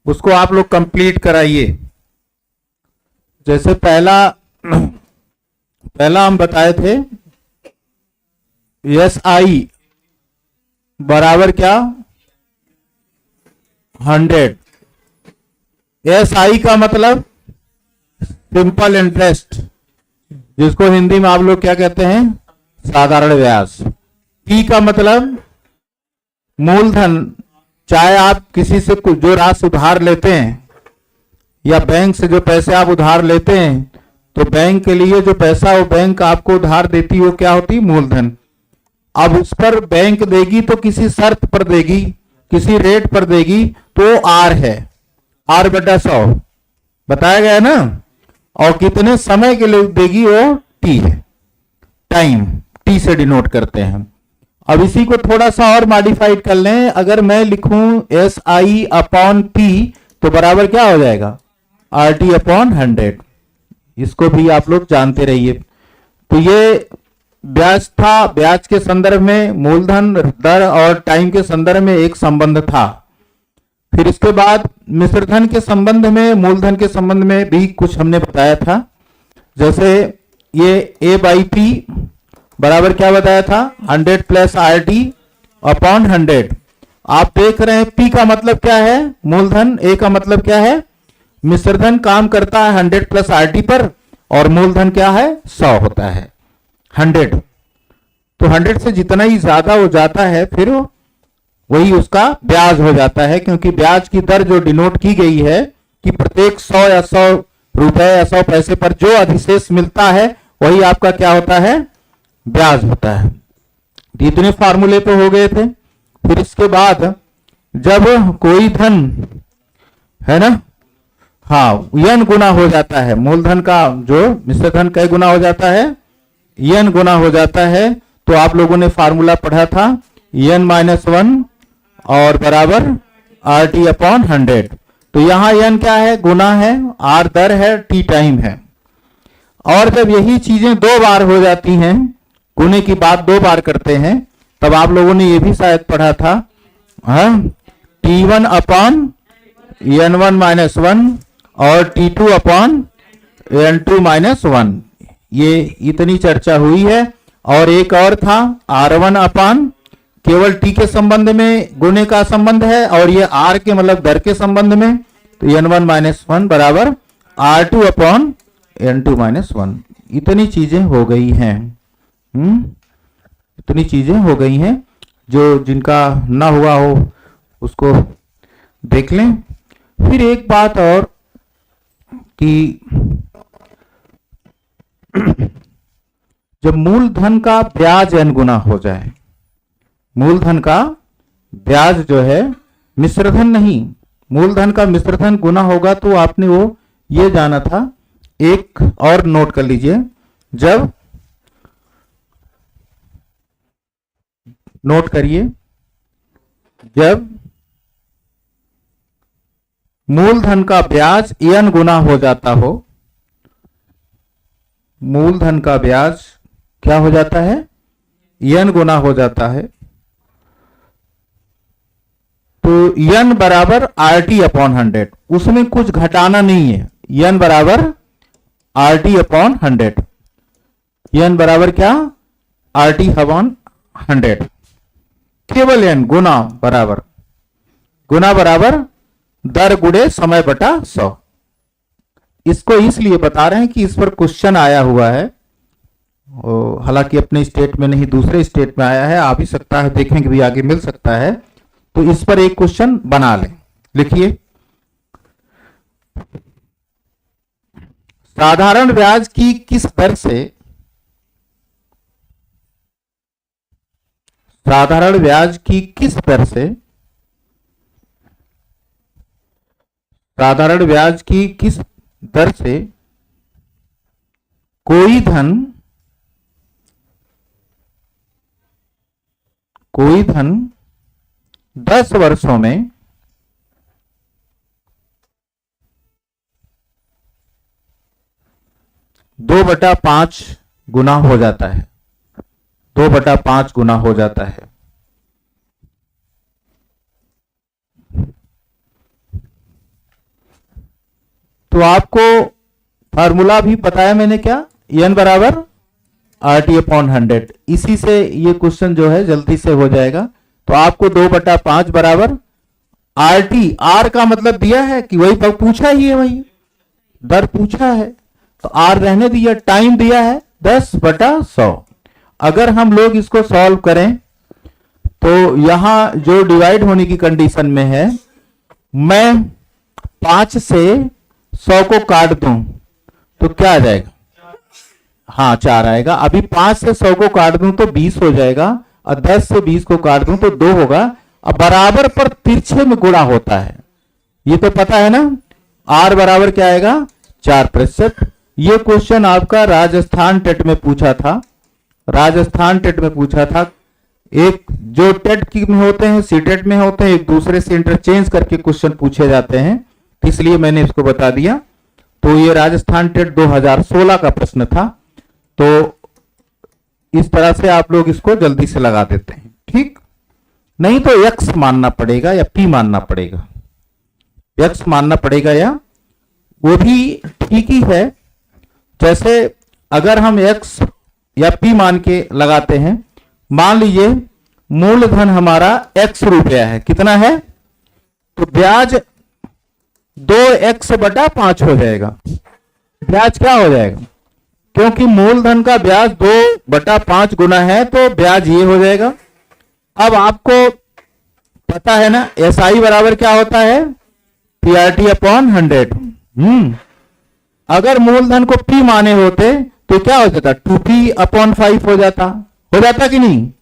उसको आप लोग कंप्लीट कराइए। जैसे पहला हम बताए थे एस आई बराबर क्या 100। एस आई का मतलब सिंपल इंटरेस्ट, जिसको हिंदी में आप लोग क्या कहते हैं, साधारण ब्याज। पी का मतलब मूलधन, चाहे आप किसी से कुछ जो राशि उधार लेते हैं या बैंक से जो पैसे आप उधार लेते हैं, तो बैंक के लिए जो पैसा वो बैंक आपको उधार देती है वो क्या होती है, मूलधन। अब उस पर बैंक देगी तो किसी शर्त पर देगी, किसी रेट पर देगी, तो आर है, आर बटा 100 बताया गया ना। और कितने समय के लिए देगी वो टी है, टाइम टी से डिनोट करते हैं। अब इसी को थोड़ा सा और मॉडिफाइड कर लें, अगर मैं लिखूं एस आई अपॉन पी तो बराबर क्या हो जाएगा, आर टी अपॉन 100। इसको भी आप लोग जानते रहिए। तो ये ब्याज था, ब्याज के संदर्भ में मूलधन दर और टाइम के संदर्भ में एक संबंध था। फिर इसके बाद मिश्रधन के संबंध में, मूलधन के संबंध में भी कुछ हमने बताया था। जैसे ये ए बाई पी बराबर क्या बताया था, 100 प्लस आर टी अपॉन 100। आप देख रहे हैं पी का मतलब क्या है, मूलधन, ए का मतलब क्या है, मिश्रधन काम करता है 100 प्लस आर टी पर, और मूलधन क्या है 100 होता है 100। तो 100 से जितना ही ज्यादा हो जाता है फिर वही उसका ब्याज हो जाता है, क्योंकि ब्याज की दर जो डिनोट की गई है कि प्रत्येक 100 या 100 रुपए या 100 पैसे पर जो अधिशेष मिलता है वही आपका क्या होता है, ब्याज होता है। इतने फार्मूले तो हो गए थे। फिर इसके बाद जब कोई धन है ना, हाँ n गुना हो जाता है, मूलधन का जो मिश्रधन कई गुना हो जाता है, n गुना हो जाता है, तो आप लोगों ने फार्मूला पढ़ा था n-1 और बराबर आर टी अपॉन 100। तो यहां n क्या है, गुना है, r दर है, t टाइम है। और जब यही चीजें दो बार हो जाती हैं, गुने की बात दो बार करते हैं, तब आप लोगों ने ये भी शायद पढ़ा था, T1 अपॉन n1-1 और T2 अपॉन n2-1। ये इतनी चर्चा हुई है। और एक और था R1 अपॉन, केवल T के संबंध में गुणे का संबंध है, और ये R के मतलब दर के संबंध में, तो n1-1 बराबर R2 अपॉन n2-1। इतनी चीजें हो गई हैं। इतनी चीजें हो गई हैं, जो जिनका ना हुआ हो उसको देख लें। फिर एक बात और कि जब मूलधन का ब्याज n गुना हो जाए, मूलधन का ब्याज जो है, मिश्रधन नहीं, मूलधन का मिश्रधन गुना होगा, तो आपने वो ये जाना था। एक और नोट कर लीजिए, जब नोट करिए, जब मूलधन का ब्याज n गुना हो जाता हो, मूलधन का ब्याज क्या हो जाता है, n गुना हो जाता है, तो n बराबर आर टी अपॉन 100, उसमें कुछ घटाना नहीं है। n बराबर आर टी अपॉन 100, n बराबर क्या, आर टी अपॉन 100, केवल n गुना बराबर, गुना बराबर दर गुणे समय बटा 100। इसको इसलिए बता रहे हैं कि इस पर क्वेश्चन आया हुआ है, हालांकि अपने स्टेट में नहीं दूसरे स्टेट में आया है, आ भी सकता है, देखेंगे भी आगे मिल सकता है, तो इस पर एक क्वेश्चन बना लें। लिखिए, साधारण ब्याज की किस दर से, साधारण ब्याज की किस दर से, साधारण ब्याज की किस दर से कोई धन 10 वर्षों में 2/5 गुना हो जाता है, 2/5 गुना हो जाता है। तो आपको फार्मूला भी बताया मैंने क्या, n बराबर RT अपॉन 100। इसी से ये क्वेश्चन जो है जल्दी से हो जाएगा। तो आपको 2/5 बराबर RT, R का मतलब दिया है कि वही पूछा ही है, वही दर पूछा है तो R रहने दिया, टाइम दिया है 10/100। अगर हम लोग इसको सॉल्व करें तो यहां जो डिवाइड होने की कंडीशन में है, मैं 5 से 100 को काट दूं तो क्या आ जाएगा, हाँ 4 आएगा। अभी 5 से 100 को काट दूं तो 20 हो जाएगा, और 10 से 20 को काट दूं तो 2 होगा। अब बराबर पर तिरछे में गुणा होता है, ये तो पता है ना। R बराबर क्या आएगा, 4%। ये क्वेश्चन आपका राजस्थान टेट में पूछा था, राजस्थान टेट में पूछा था। एक जो टेट की में होते हैं, सीटेट में होते हैं, एक दूसरे से इंटरचेंज करके क्वेश्चन पूछे जाते हैं, इसलिए मैंने इसको बता दिया। तो ये राजस्थान टेट 2016 का प्रश्न था। तो इस तरह से आप लोग इसको जल्दी से लगा देते हैं, ठीक। नहीं तो x मानना पड़ेगा या p मानना पड़ेगा, x मानना पड़ेगा, या वो भी ठीक ही है। जैसे अगर हम x या p मान के लगाते हैं, मान लीजिए मूलधन हमारा x रुपया है, कितना है, तो ब्याज 2x/5 हो जाएगा। ब्याज क्या हो जाएगा, क्योंकि मूलधन का ब्याज 2/5 गुना है तो ब्याज ये हो जाएगा। अब आपको पता है ना SI बराबर क्या होता है, PRT अपॉन 100। अगर मूलधन को P माने होते तो क्या हो जाता, 2P/5 हो जाता कि नहीं।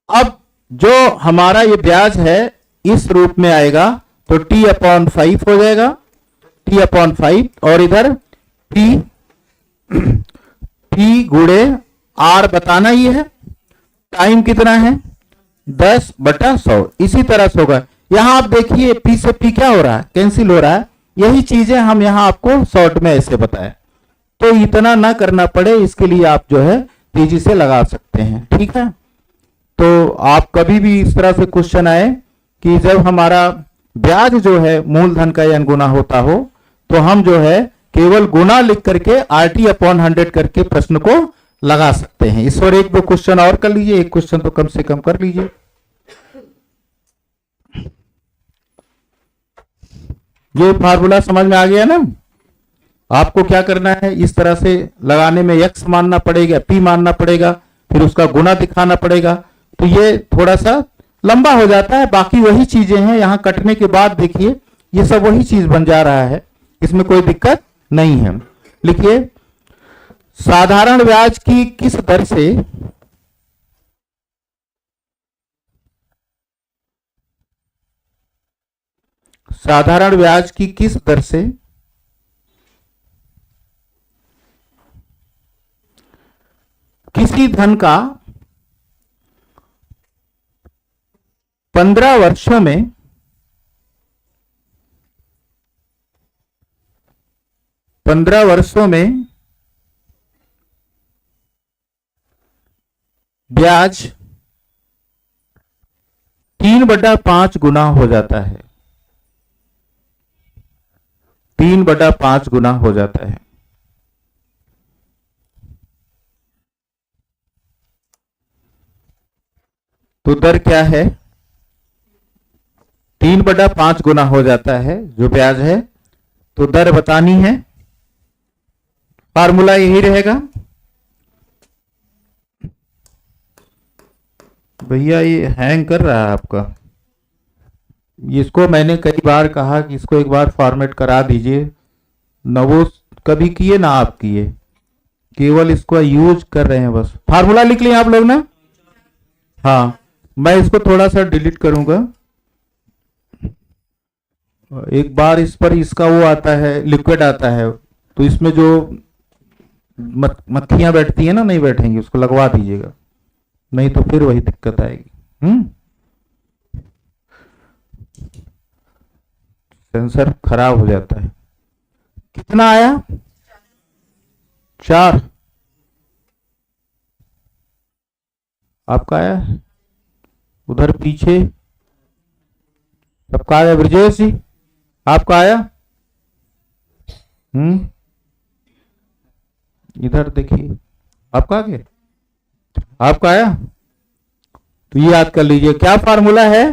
अब जो हमारा ये ब्याज है इस रूप में आएगा तो T/5 हो जाएगा, T/5, और इधर P गुणे R बताना ही है। टाइम कितना है, 10/100। इसी तरह से होगा। यहां आप देखिए P से P क्या हो रहा है, कैंसिल हो रहा है। यही चीजें हम यहां आपको शॉर्ट में ऐसे बताए, तो इतना ना करना पड़े, इसके लिए आप जो है तेजी से लगा सकते हैं, ठीक है। तो आप कभी भी इस तरह से क्वेश्चन आए कि जब हमारा ब्याज जो है मूलधन का n गुना होता हो, तो हम जो है केवल गुना लिख करके RT अपॉन 100 करके प्रश्न को लगा सकते हैं। इस और एक दो क्वेश्चन और कर लीजिए, एक क्वेश्चन तो कम से कम कर लीजिए। ये फार्मूला समझ में आ गया ना। आपको क्या करना है, इस तरह से लगाने में x मानना पड़ेगा, p मानना पड़ेगा, फिर उसका गुना दिखाना पड़ेगा। तो ये थोड़ा सा लंबा हो जाता है, बाकी वही चीजें हैं। यहां कटने के बाद देखिए ये सब वही चीज बन जा रहा है, इसमें कोई दिक्कत नहीं है। लिखिए, साधारण ब्याज की किस दर से साधारण ब्याज की किस दर से किसी धन का 15 वर्षों में ब्याज 3/5 गुना हो जाता है, 3/5 गुना हो जाता है। तो दर क्या है, 3/5 गुना हो जाता है जो ब्याज है, तो दर बतानी है। फार्मूला यही रहेगा। भैया ये हैंग कर रहा है आपका, इसको मैंने कई बार कहा कि इसको एक बार फॉर्मेट करा दीजिए, न वो कभी किए ना आप किए, केवल इसको यूज कर रहे हैं बस। फार्मूला लिख लिया आप लोग ना, हाँ। मैं इसको थोड़ा सा डिलीट करूंगा। एक बार इस पर इसका वो आता है, लिक्विड आता है, तो इसमें जो मक्खियां बैठती है ना, नहीं बैठेंगी, उसको लगवा दीजिएगा, नहीं तो फिर वही दिक्कत आएगी। सेंसर खराब हो जाता है। कितना आया, 4 आपका आया, उधर पीछे सबका आया। ब्रजेश जी आपका आया, इधर देखिए, आपका आ गया, आपका आया, तो ये याद कर लीजिए क्या फार्मूला है,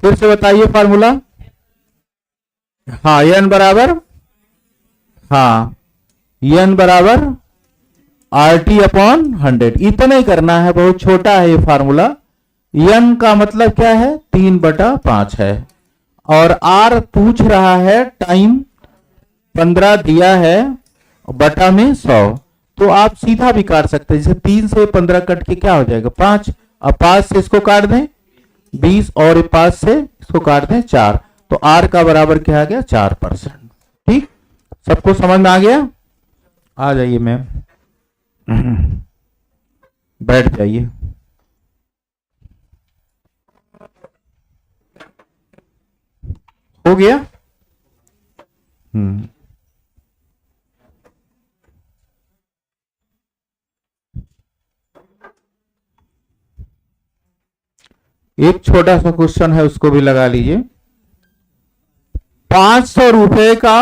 फिर से बताइए फार्मूला। हाँ एन बराबर, हाँ एन बराबर आर टी अपॉन 100, इतना ही करना है, बहुत छोटा है ये फार्मूला। एन का मतलब क्या है, 3/5 है, और आर पूछ रहा है टाइम 15 दिया है, बटा में 100, तो आप सीधा भी काट सकते हैं, जैसे 3 से 15 कट के क्या हो जाएगा 5, अब 5 से इसको काट दें 20, और 5 से इसको काट दें 4, तो आर का बराबर क्या आ गया 4%। ठीक, सबको समझ में आ गया? आ जाइए मैम, बैठ जाइए। हो गया? एक छोटा सा क्वेश्चन है, उसको भी लगा लीजिए। 500 रुपए का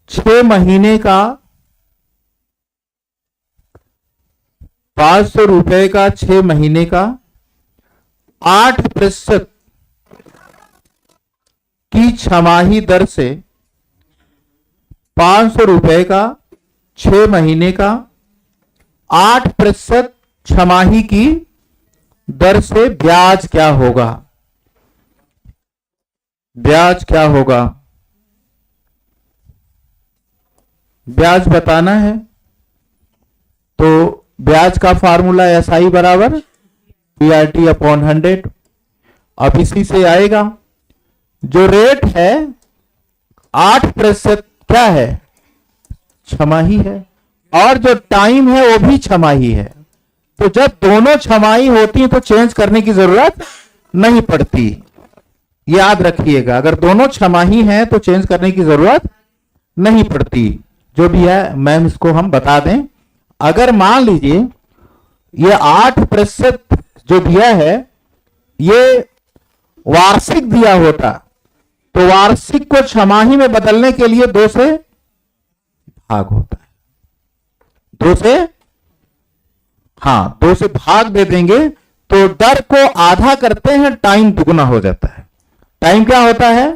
6 महीने का, 500 रुपए का 6 महीने का 8% की छमाही दर से, 500 रुपए का 6 महीने का 8% छमाही की दर से ब्याज क्या होगा? ब्याज क्या होगा? ब्याज बताना है, तो ब्याज का फार्मूला SI बराबर PRT अपॉन 100। अब इसी से आएगा, जो रेट है 8% क्या है, छमाही है, और जो टाइम है वो भी छमाही है, तो जब दोनों छमाही होती है तो चेंज करने की जरूरत नहीं पड़ती। याद रखिएगा, अगर दोनों छमाही हैं तो चेंज करने की जरूरत नहीं पड़ती। जो भी है मैम इसको हम बता दें, अगर मान लीजिए ये 8% जो दिया है ये वार्षिक दिया होता, तो वार्षिक को छमाही में बदलने के लिए 2 से भाग होता है, 2 से, हाँ 2 से भाग दे देंगे तो दर को आधा करते हैं, टाइम दुगुना हो जाता है। टाइम क्या होता है,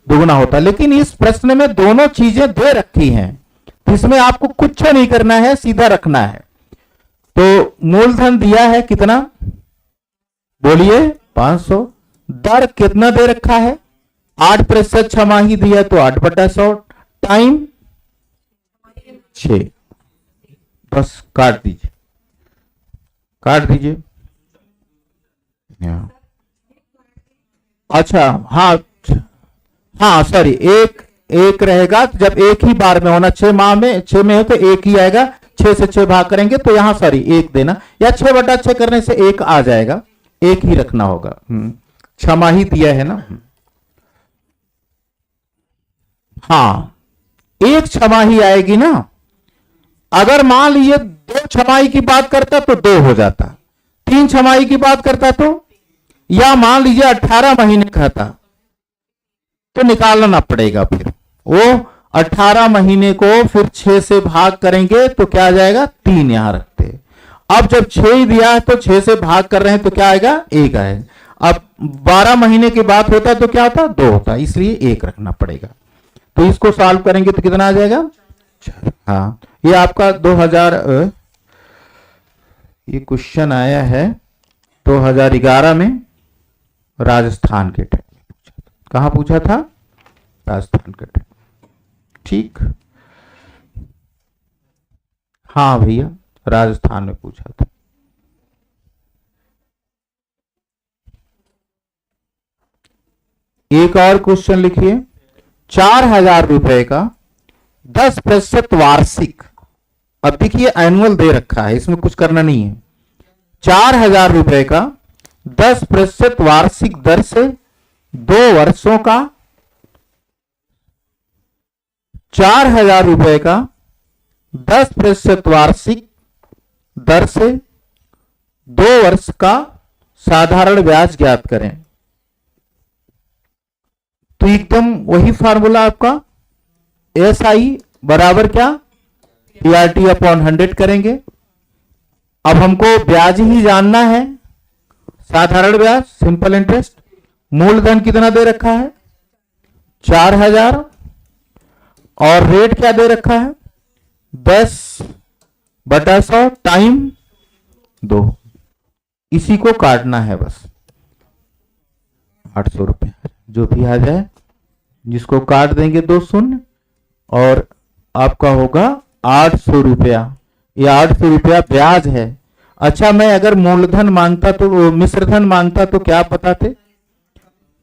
दुगुना होता है। लेकिन इस प्रश्न में दोनों चीजें दे रखी हैं, इसमें आपको कुछ नहीं करना है, सीधा रखना है। तो मूलधन दिया है कितना, बोलिए 500, दर कितना दे रखा है 8% छमाही दिया तो 8/100, टाइम 6, बस काट दीजिए, काट दीजिए। अच्छा हाँ, हाँ सॉरी, एक रहेगा, जब एक ही बार में होना, 6 माह में 6 में हो तो एक ही आएगा, 6 से 6 भाग करेंगे तो यहां सॉरी 1 देना, या 6/6 करने से 1 आ जाएगा, 1 ही रखना होगा। छमाही दिया है ना, हाँ 1 छमाही आएगी ना। अगर मान लीजिए 2 छमाही की बात करता तो 2 हो जाता, 3 छमाही की बात करता तो, या मान लीजिए 18 महीने का था तो निकालना पड़ेगा, फिर वो 18 महीने को फिर 6 से भाग करेंगे तो क्या आ जाएगा 3 यहां रखते हैं। अब जब 6 ही दिया है तो 6 से भाग कर रहे हैं तो क्या आएगा 1 आएगा। अब 12 महीने की बात होता है तो क्या होता है 2 होता है, इसलिए 1 रखना पड़ेगा। तो इसको सॉल्व करेंगे तो कितना आ जाएगा, हाँ ये आपका 2000, ये क्वेश्चन आया है 2011 में राजस्थान के टाइम में पूछा था। कहां पूछा था, राजस्थान के टाइम, ठीक, हाँ भैया राजस्थान में पूछा था। एक और क्वेश्चन लिखिए, 4000 रुपए का 10% वार्षिक, अब देखिए एनुअल दे रखा है, इसमें कुछ करना नहीं है। 4000 रुपए का 10% वार्षिक दर से 2 वर्षों का, 4000 रुपए का 10% वार्षिक दर से 2 वर्ष का साधारण ब्याज ज्ञात करें। तो एकदम वही फार्मूला आपका एस आई बराबर क्या, पीआरटी अपॉन 100 करेंगे। अब हमको ब्याज ही जानना है, साधारण ब्याज सिंपल इंटरेस्ट। मूलधन कितना दे रखा है 4000 और रेट क्या दे रखा है 10/100 टाइम 2। इसी को काटना है बस, 800 रुपये जो भी आ जाए, जिसको काट देंगे 2 शून्य और आपका होगा 800 रुपया। ये 800 रुपया ब्याज है। अच्छा, मैं अगर मूलधन मांगता तो मिश्रधन मांगता तो क्या बताते,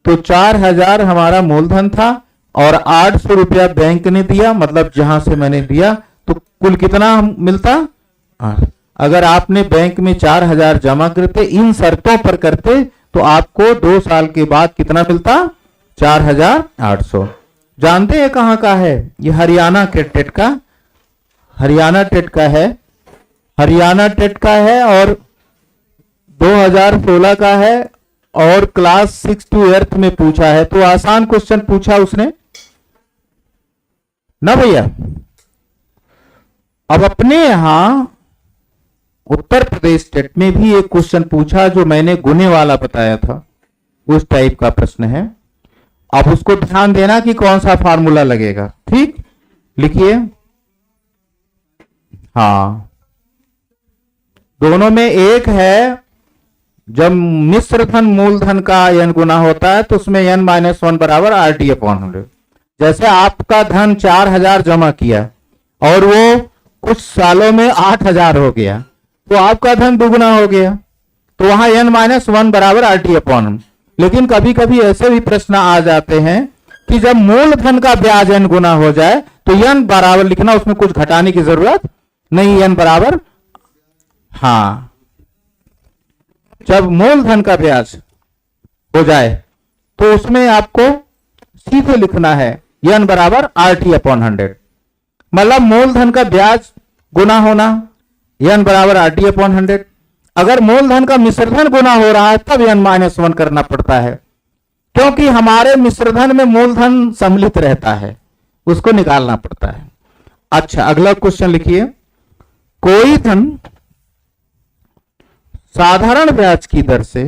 तो 4000 हमारा मूलधन था और 800 रुपया बैंक ने दिया, मतलब जहां से मैंने दिया, तो कुल कितना मिलता 8। अगर आपने बैंक में 4000 जमा करते, इन शर्तों पर करते, तो आपको 2 साल के बाद कितना मिलता 4800। जानते हैं कहां का है, ये हरियाणा के टेट का, हरियाणा टेट का है, हरियाणा टेट का है और 2016 का है और क्लास 6 to 8 में पूछा है। तो आसान क्वेश्चन पूछा उसने ना भैया। अब अपने यहां उत्तर प्रदेश स्टेट में भी एक क्वेश्चन पूछा जो मैंने गुने वाला बताया था, उस टाइप का प्रश्न है। अब उसको ध्यान देना कि कौन सा फार्मूला लगेगा, ठीक, लिखिए। हाँ, दोनों में एक है, जब मिश्रधन मूलधन का n गुना होता है तो उसमें n-1 बराबर RT अपॉन 100। जैसे आपका धन 4000 जमा किया और वो कुछ सालों में 8000 हो गया, तो आपका धन दुगुना हो गया, तो वहां n-1 बराबर RT अपॉन 100। लेकिन कभी कभी ऐसे भी प्रश्न आ जाते हैं कि जब मूलधन का ब्याज n गुना हो जाए तो n बराबर लिखना, उसमें कुछ घटाने की जरूरत नहीं, n बराबर, हाँ, जब मूलधन का ब्याज हो जाए तो उसमें आपको सीधे लिखना है n बराबर RT अपॉन 100। मतलब मूलधन का ब्याज गुना होना, n बराबर RT अपॉन 100। अगर मूलधन का मिश्रधन गुना हो रहा है तब n-1 करना पड़ता है, क्योंकि हमारे मिश्रधन में मूलधन सम्मिलित रहता है, उसको निकालना पड़ता है। अच्छा, अगला क्वेश्चन लिखिए। कोई धन साधारण ब्याज की दर से,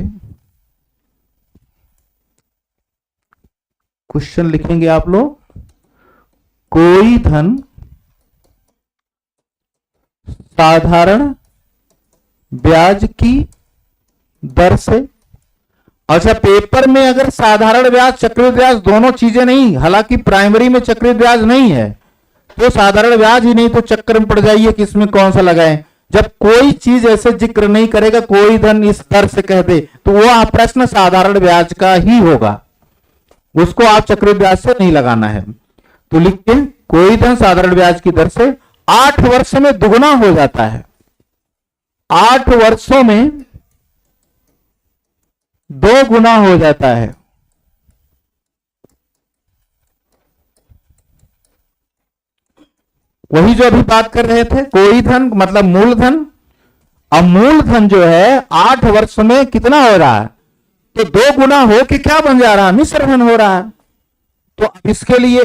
क्वेश्चन लिखेंगे आप लोग, कोई धन साधारण ब्याज की दर से। अच्छा, पेपर में अगर साधारण ब्याज चक्रवृद्धि ब्याज दोनों चीजें नहीं, हालांकि प्राइमरी में चक्रवृद्धि ब्याज नहीं है तो साधारण ब्याज ही नहीं, तो चक्कर में पड़ जाइए कि इसमें कौन सा लगाएं। जब कोई चीज ऐसे जिक्र नहीं करेगा, कोई धन इस दर से कह दे, तो वो प्रश्न साधारण ब्याज का ही होगा, उसको आप चक्रवृद्धि ब्याज से नहीं लगाना है। तो लिखिए, कोई धन साधारण ब्याज की दर से 8 वर्ष में दुगुना हो जाता है, 8 वर्षों में 2 गुना हो जाता है। वही जो अभी बात कर रहे थे, कोई धन मतलब मूलधन। अब मूलधन जो है 8 वर्ष में कितना हो रहा है, तो 2 गुना हो के क्या बन जा रहा है, मिश्रधन हो रहा है। तो अब इसके लिए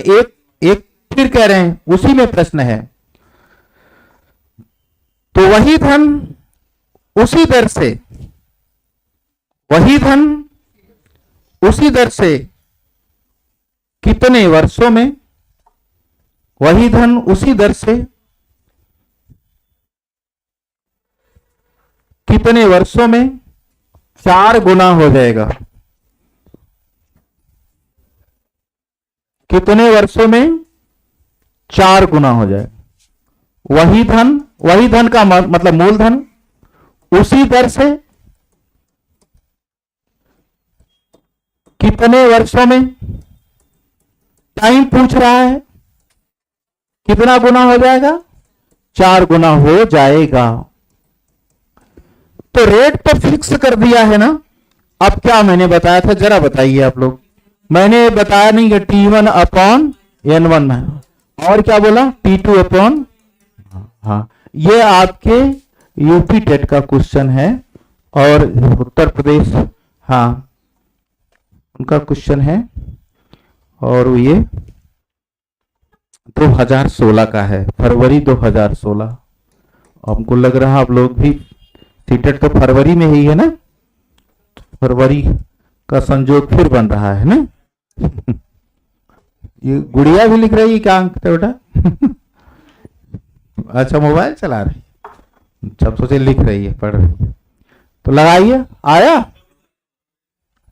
एक फिर कह रहे हैं, उसी में प्रश्न है, तो वही धन उसी दर से, वही धन उसी दर से कितने वर्षों में, वही धन उसी दर से कितने वर्षों में 4 गुना हो जाएगा, कितने वर्षों में 4 गुना हो जाएगा। वही धन का मतलब मूलधन उसी दर से कितने वर्षों में, टाइम पूछ रहा है, कितना गुना हो जाएगा, 4 गुना हो जाएगा। तो रेट तो फिक्स कर दिया है ना। अब क्या मैंने बताया था, जरा बताइए आप लोग। मैंने बताया नहीं कि T1 अपॉन N1 है, और क्या बोला T2 अपॉन, हाँ, ये आपके यूपी टेट का क्वेश्चन है और उत्तर प्रदेश, हाँ, उनका क्वेश्चन है। और ये 2016 का है, फरवरी 2016। हमको लग रहा आप लोग भी सीटेट तो फरवरी में ही है ना, फरवरी का संजोग फिर बन रहा है ना। ये गुड़िया भी लिख रही है क्या अंक बेटा? अच्छा मोबाइल चला रही, सब सोचे लिख रही है, पढ़ रही है। तो लगाइए, आया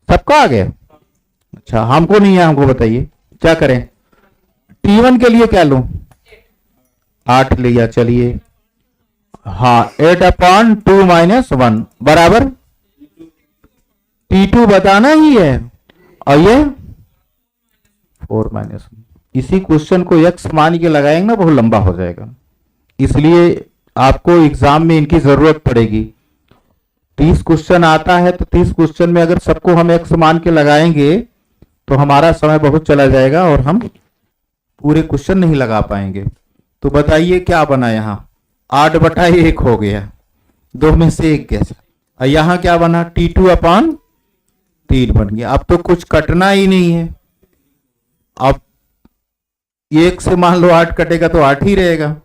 सबका आ गया? अच्छा हमको नहीं है, हमको बताइए क्या करें। T1 के लिए क्या लूं? 8 लिया, चलिए हाँ 8/2 - 1 बराबर T2 बताना ही है, और ये 4 - 1। इसी क्वेश्चन को x मान के लगाएंगे ना, बहुत लंबा हो जाएगा, इसलिए आपको एग्जाम में इनकी जरूरत पड़ेगी। 30 क्वेश्चन आता है तो 30 क्वेश्चन में अगर सबको हम x मान के लगाएंगे तो हमारा समय बहुत चला जाएगा और हम पूरे क्वेश्चन नहीं लगा पाएंगे। तो बताइए क्या बना, यहाँ 8/1 हो गया, 2 में से 1 कैसा, और यहाँ क्या बना T2/3 बन गया। अब तो कुछ कटना ही नहीं है, अब 1 से मान लो 8 कटेगा तो 8 ही रहेगा,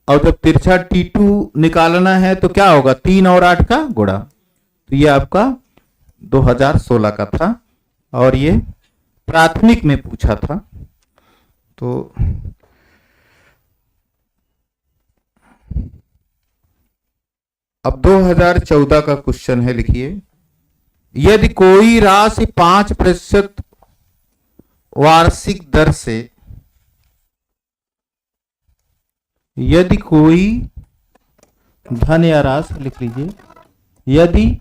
और जब तिरछा T2 निकालना है तो क्या होगा, 3 और 8 का गुणा। तो ये आपका 2016 का था और ये प्राथमिक में पूछा था। तो अब 2014 का क्वेश्चन है, लिखिए। यदि कोई राशि 5% वार्षिक दर से, यदि कोई धन या राशि, लिख लीजिए, यदि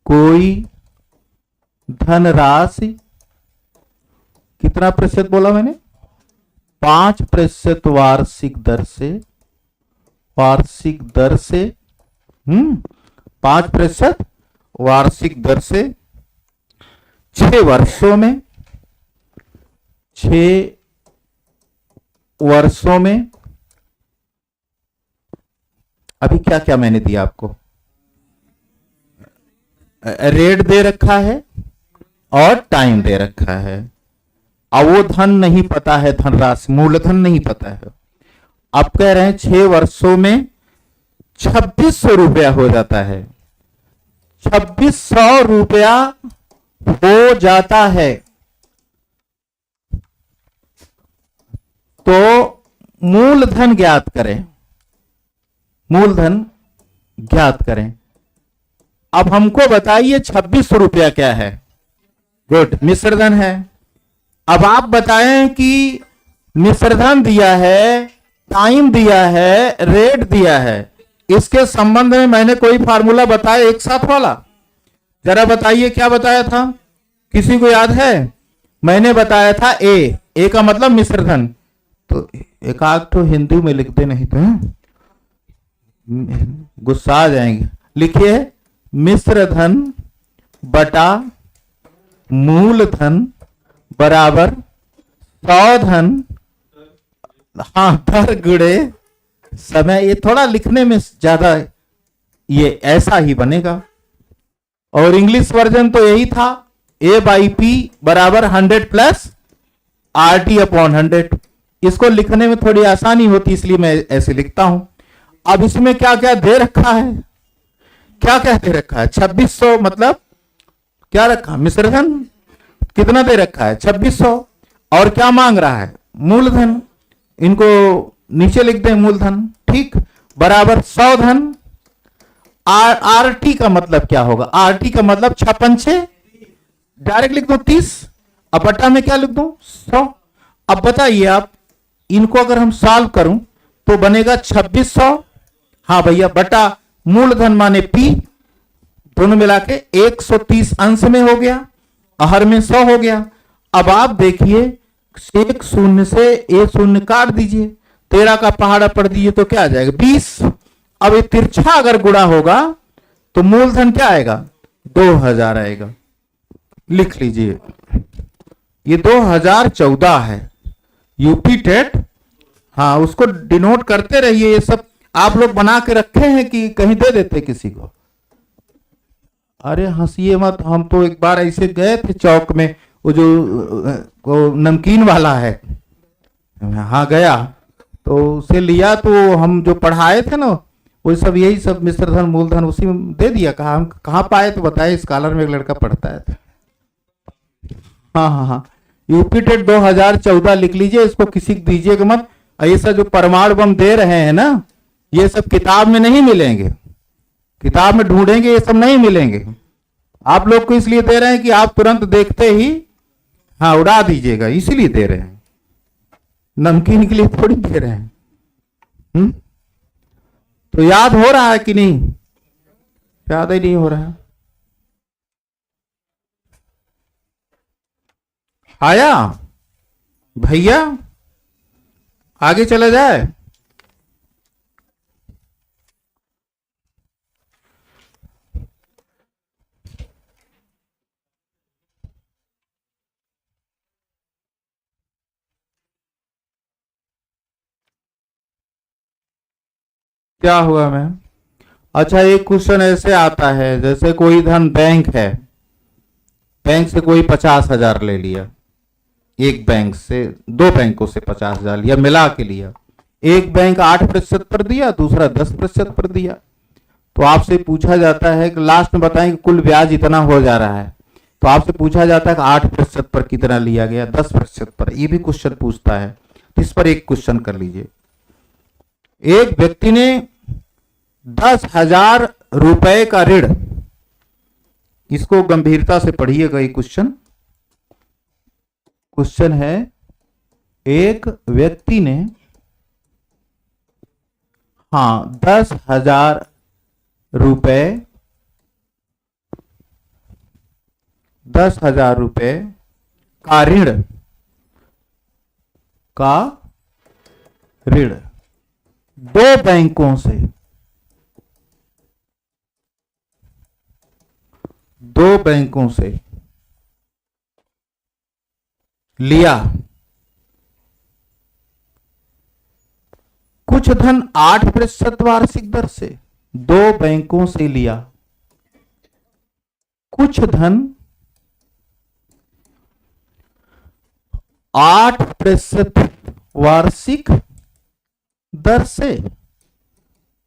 कोई धनराशि, कितना प्रतिशत बोला मैंने, 5% वार्षिक दर से, वार्षिक दर से 5% वार्षिक दर से 6 वर्षों में, 6 वर्षों में, अभी क्या क्या मैंने दिया आपको, रेट दे रखा है और टाइम दे रखा है। अब वो धन नहीं पता है, धनराशि मूलधन नहीं पता है। अब कह रहे हैं 6 वर्षों में 2600 रुपया हो जाता है, 2600 रुपया हो जाता है। तो मूलधन ज्ञात करें, मूलधन ज्ञात करें। अब हमको बताइए 2600 रुपया क्या है। गुड, मिश्रधन है। अब आप बताएं कि मिश्रधन दिया है, टाइम दिया है, रेट दिया है, इसके संबंध में मैंने कोई फार्मूला बताया एक साथ वाला? जरा बताइए क्या बताया था, किसी को याद है? मैंने बताया था ए का मतलब मिश्रधन। तो एक आध तो हिंदी में लिख दे, नहीं तो गुस्सा आ जाएंगे। लिखिए मिश्रधन बटा मूलधन बराबर 100 धन, हाँ, दर गुणे समय। ये थोड़ा लिखने में ज्यादा, ये ऐसा ही बनेगा। और इंग्लिश वर्जन तो यही था, A/P बराबर 100 प्लस RT/100। इसको लिखने में थोड़ी आसानी होती, इसलिए मैं ऐसे लिखता हूं। अब इसमें क्या क्या दे रखा है, क्या क्या दे रखा है? 2600 मतलब क्या रखा, मिश्रधन कितना दे रखा है, 2600। और क्या मांग रहा है, मूलधन। इनको नीचे लिख दें, मूलधन, ठीक, बराबर 100 धन। आरटी का मतलब क्या होगा, आरटी का मतलब 6×5 डायरेक्ट लिख दो 30, अब बटा में क्या लिख दो 100। अब बताइए आप, इनको अगर हम सॉल्व करूं तो बनेगा 2600, हाँ भैया, बटा मूलधन माने P, दोनों मिला के 130 अंश में हो गया, हर में 100 हो गया। अब आप देखिए, 1 शून्य से A शून्य काट दीजिए, 13 का पहाड़ा पढ़ दीजिए तो क्या आ जाएगा 20। अब ये तिरछा अगर गुणा होगा तो मूलधन क्या आएगा, 2000 आएगा। लिख लीजिए, ये 2014 है, यूपी टेट, हाँ, उसको डिनोट करते रहिए। ये सब आप लोग बना के रखे हैं कि कहीं दे देते किसी को? अरे हंसिए मत, हम तो एक बार ऐसे गए थे चौक में, वो जो नमकीन वाला है, हाँ गया तो उसे लिया, तो हम जो पढ़ाए थे ना वो सब यही सब मिश्रधन मूलधन उसी में दे दिया। कहा हम कहाँ पाए तो बताए, स्कॉलर में एक लड़का पढ़ता है। हाँ हाँ हाँ, यूपी टेट 2014 लिख लीजिए, इसको किसी को दीजिएगा मत। ऐसा जो परमाणु बम दे रहे हैं ना, ये सब किताब में नहीं मिलेंगे, किताब में ढूंढेंगे ये सब नहीं मिलेंगे। आप लोग को इसलिए दे रहे हैं कि आप तुरंत देखते ही हाँ उड़ा दीजिएगा, इसीलिए दे रहे हैं, नमकीन के लिए थोड़ी दे रहे हैं। तो याद हो रहा है कि नहीं? याद ही नहीं हो रहा है। आया भैया, आगे चला जाए। क्या हुआ मैम? अच्छा, एक क्वेश्चन ऐसे आता है, जैसे कोई धन बैंक है, बैंक से कोई 50,000 ले लिया, एक बैंक से, दो बैंकों से 50,000 लिया, मिला के लिया। एक बैंक 8% पर दिया, दूसरा 10% पर दिया। तो आपसे पूछा जाता है कि लास्ट में बताएं कि कुल ब्याज इतना हो जा रहा है। तो आपसे पूछा जाता है कि 8% पर कितना लिया गया, 10% पर, ये भी क्वेश्चन पूछता है। तो इस पर एक क्वेश्चन कर लीजिए। एक व्यक्ति ने 10,000 रुपए का ऋण, इसको गंभीरता से पढ़िएगा ये क्वेश्चन। क्वेश्चन है, एक व्यक्ति ने 10,000 रुपए, 10,000 रुपए का ऋण, दो बैंकों से, लिया। कुछ धन 8% वार्षिक दर से, दो बैंकों से लिया। कुछ धन 8% वार्षिक दर से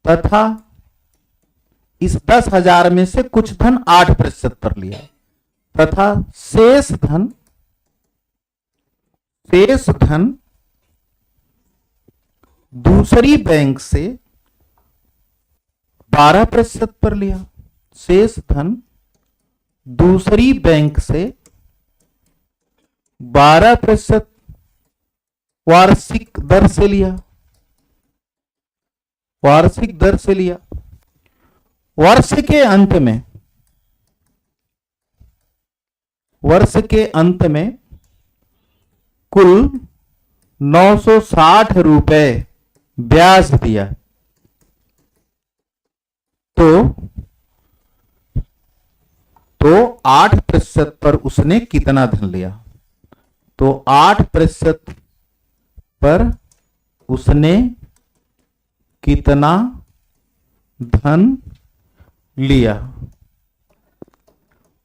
तथा इस 10,000 में से कुछ धन 8% पर लिया तथा शेष धन दूसरी बैंक से 12% पर लिया। शेष धन दूसरी बैंक से 12% वार्षिक दर से लिया। वर्ष के अंत में कुल 960 रुपए ब्याज दिया। तो 8% पर उसने कितना धन लिया? तो 8% पर उसने कितना धन लिया?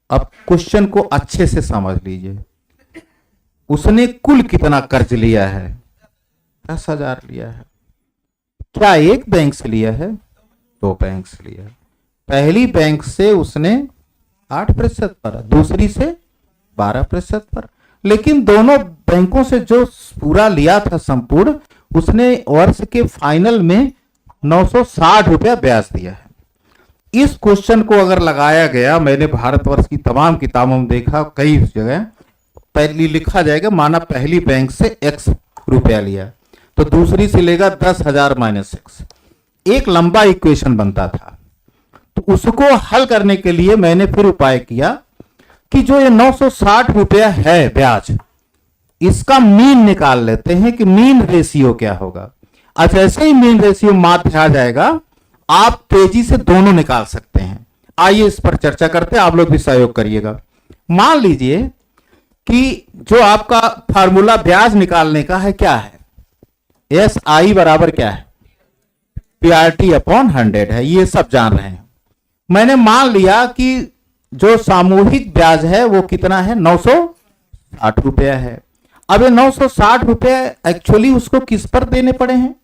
अब क्वेश्चन को अच्छे से समझ लीजिए। उसने कुल कितना कर्ज लिया है? 10,000 लिया है। क्या एक बैंक से लिया है? दो बैंक से लिया है। पहली बैंक से उसने 8% पर, दूसरी से 12% पर। लेकिन दोनों बैंकों से जो पूरा लिया था संपूर्ण, उसने वर्ष के फाइनल में 960 रुपया ब्याज दिया है। इस क्वेश्चन को अगर लगाया गया, मैंने भारतवर्ष की तमाम किताबों में देखा, कई जगह पहली लिखा जाएगा, माना पहली बैंक से x रुपया लिया तो दूसरी से लेगा 10,000 माइनस x। एक लंबा इक्वेशन बनता था। तो उसको हल करने के लिए मैंने फिर उपाय किया कि जो ये 960 रुपया है ब्याज, इसका मीन निकाल लेते हैं कि मीन रेशियो क्या होगा। अच्छा, ऐसे ही मीन रेशियो माध्य आ जाएगा, आप तेजी से दोनों निकाल सकते हैं। आइए इस पर चर्चा करते हैं, आप लोग भी सहयोग करिएगा। मान लीजिए कि जो आपका फार्मूला ब्याज निकालने का है क्या है? SI बराबर क्या है? PRT अपॉन 100 है, ये सब जान रहे हैं। मैंने मान लिया कि जो सामूहिक ब्याज है वो कितना है? 960 रुपया है। अब ये 960 रुपए एक्चुअली उसको किस पर देने पड़े हैं?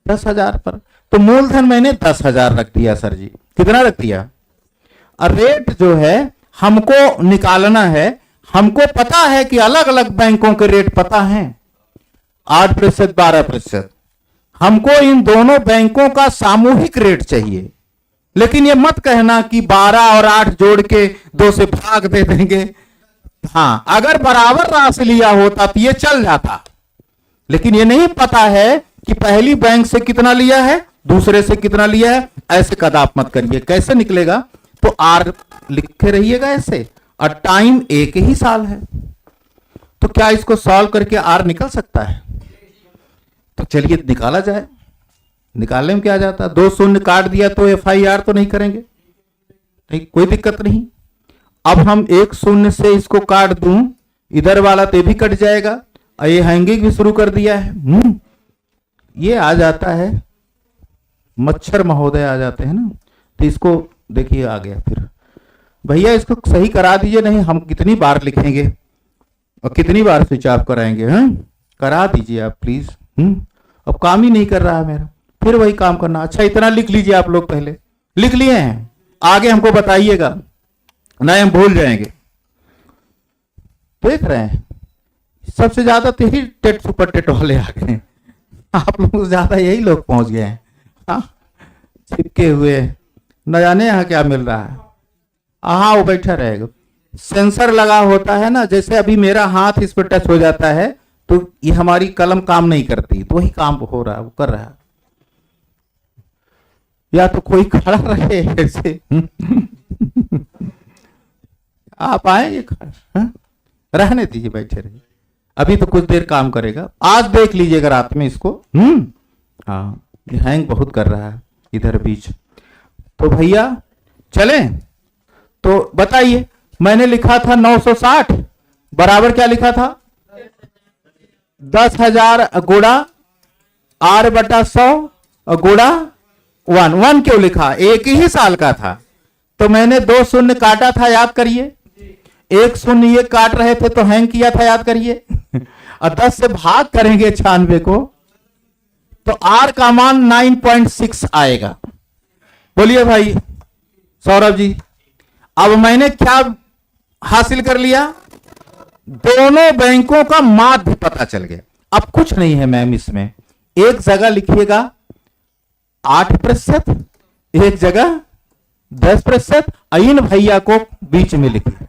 10,000 पर। तो मूलधन मैंने 10,000 रख दिया सर जी। कितना रख दिया? और रेट जो है हमको निकालना है, हमको पता है कि अलग अलग बैंकों के रेट पता है, 8%, 12%। हमको इन दोनों बैंकों का सामूहिक रेट चाहिए। लेकिन ये मत कहना कि 12 और 8 जोड़ के 2 से भाग दे देंगे। हाँ, अगर बराबर राशि लिया होता तो ये चल जाता, लेकिन ये नहीं पता है कि पहली बैंक से कितना लिया है, दूसरे से कितना लिया है। ऐसे कदाप मत करिए। कैसे निकलेगा? तो आर लिखे रहिएगा ऐसे, और टाइम एक ही साल है। तो क्या इसको सॉल्व करके आर निकल सकता है? तो चलिए निकाला जाए। निकालने में क्या जाता है? 2 शून्य काट दिया तो FIR तो नहीं करेंगे, नहीं, कोई दिक्कत नहीं। अब हम 1 शून्य से इसको काट दूं, इधर वाला तो भी कट जाएगा, और ये हैंगिंग भी शुरू कर दिया है। ये आ जाता है, मच्छर महोदय आ जाते हैं ना, तो इसको देखिए आ गया। फिर भैया इसको सही करा दीजिए, नहीं हम कितनी बार लिखेंगे और कितनी बार स्विच ऑफ कराएंगे? करा दीजिए आप प्लीज। अब काम ही नहीं कर रहा है मेरा, फिर वही काम करना। अच्छा इतना लिख लीजिए आप लोग, पहले लिख लिए हैं, आगे हमको बताइएगा, नहीं हम भूल जाएंगे। देख रहे हैं सबसे ज्यादा तो यही टेट सुपर टेट वाले आ गए, आप लोग ज्यादा यही लोग पहुंच गए हैं। हाँ, चिपके हुए, न जाने यहाँ क्या मिल रहा है। हाँ, वो बैठा रहेगा। सेंसर लगा होता है ना, जैसे अभी मेरा हाथ इस पर टच हो जाता है तो ये हमारी कलम काम नहीं करती, तो वही काम हो रहा है, वो कर रहा है। या तो कोई खड़ा रहे ऐसे आप आएंगे खड़ा, रहने दीजिए, बैठे रहिए, अभी तो कुछ देर काम करेगा। आज देख लीजिएगा रात में इसको। हाँ, हैंग बहुत कर रहा है इधर बीच। तो भैया चलें, तो बताइए, मैंने लिखा था 960 बराबर क्या लिखा था? 10,000 गुणा R/100 गुणा 1 क्यों लिखा? एक ही साल का था, तो मैंने 2 शून्य काटा था, याद करिए। 1 शून्य ये काट रहे थे तो हैंग किया था, याद करिए। और 10 से भाग करेंगे 96 को, तो R का मान 9.6 आएगा। बोलिए भाई सौरभ जी, अब मैंने क्या हासिल कर लिया? दोनों बैंकों का माध्य पता चल गया। अब कुछ नहीं है मैम इसमें, एक जगह लिखिएगा 8%, एक जगह 10%, इन भैया को बीच में लिखिए।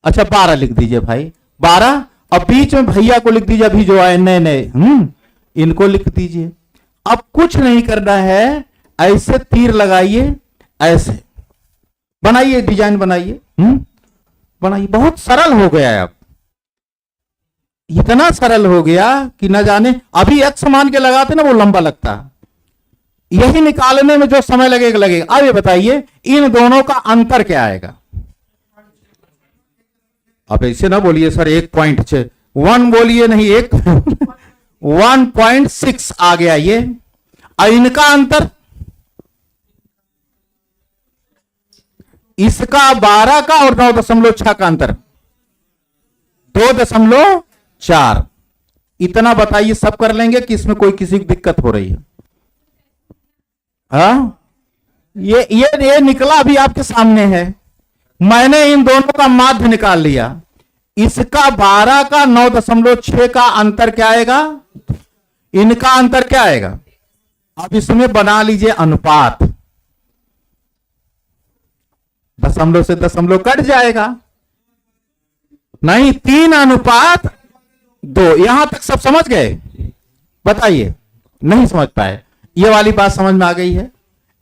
अच्छा 12 लिख दीजिए भाई, 12, और बीच में भैया को लिख दीजिए, अभी जो आए नए नए, इनको लिख दीजिए। अब कुछ नहीं करना है, ऐसे तीर लगाइए, ऐसे बनाइए, डिजाइन बनाइए, बनाइए। बहुत सरल हो गया है, अब इतना सरल हो गया कि न जाने। अभी एक्स मान के लगाते ना, वो लंबा लगता, यही निकालने में जो समय लगेगा। अब ये बताइए इन दोनों का अंतर क्या आएगा? अब ऐसे ना बोलिए सर 1.6, 1 बोलिए, नहीं 1.6 आ गया ये। और इनका अंतर, इसका 12 का और 9.6 का अंतर 2.4। इतना बताइए, सब कर लेंगे कि इसमें कोई किसी की दिक्कत हो रही है? हाँ, ये निकला अभी आपके सामने है। मैंने इन दोनों का माध्य निकाल लिया। इसका 12 का 9.6 का अंतर क्या आएगा? इनका अंतर क्या आएगा? अब इसमें बना लीजिए अनुपात, दशमलव से दशमलव कट जाएगा, नहीं 3:2। यहां तक सब समझ गए? बताइए, नहीं समझ पाए? ये वाली बात समझ में आ गई है?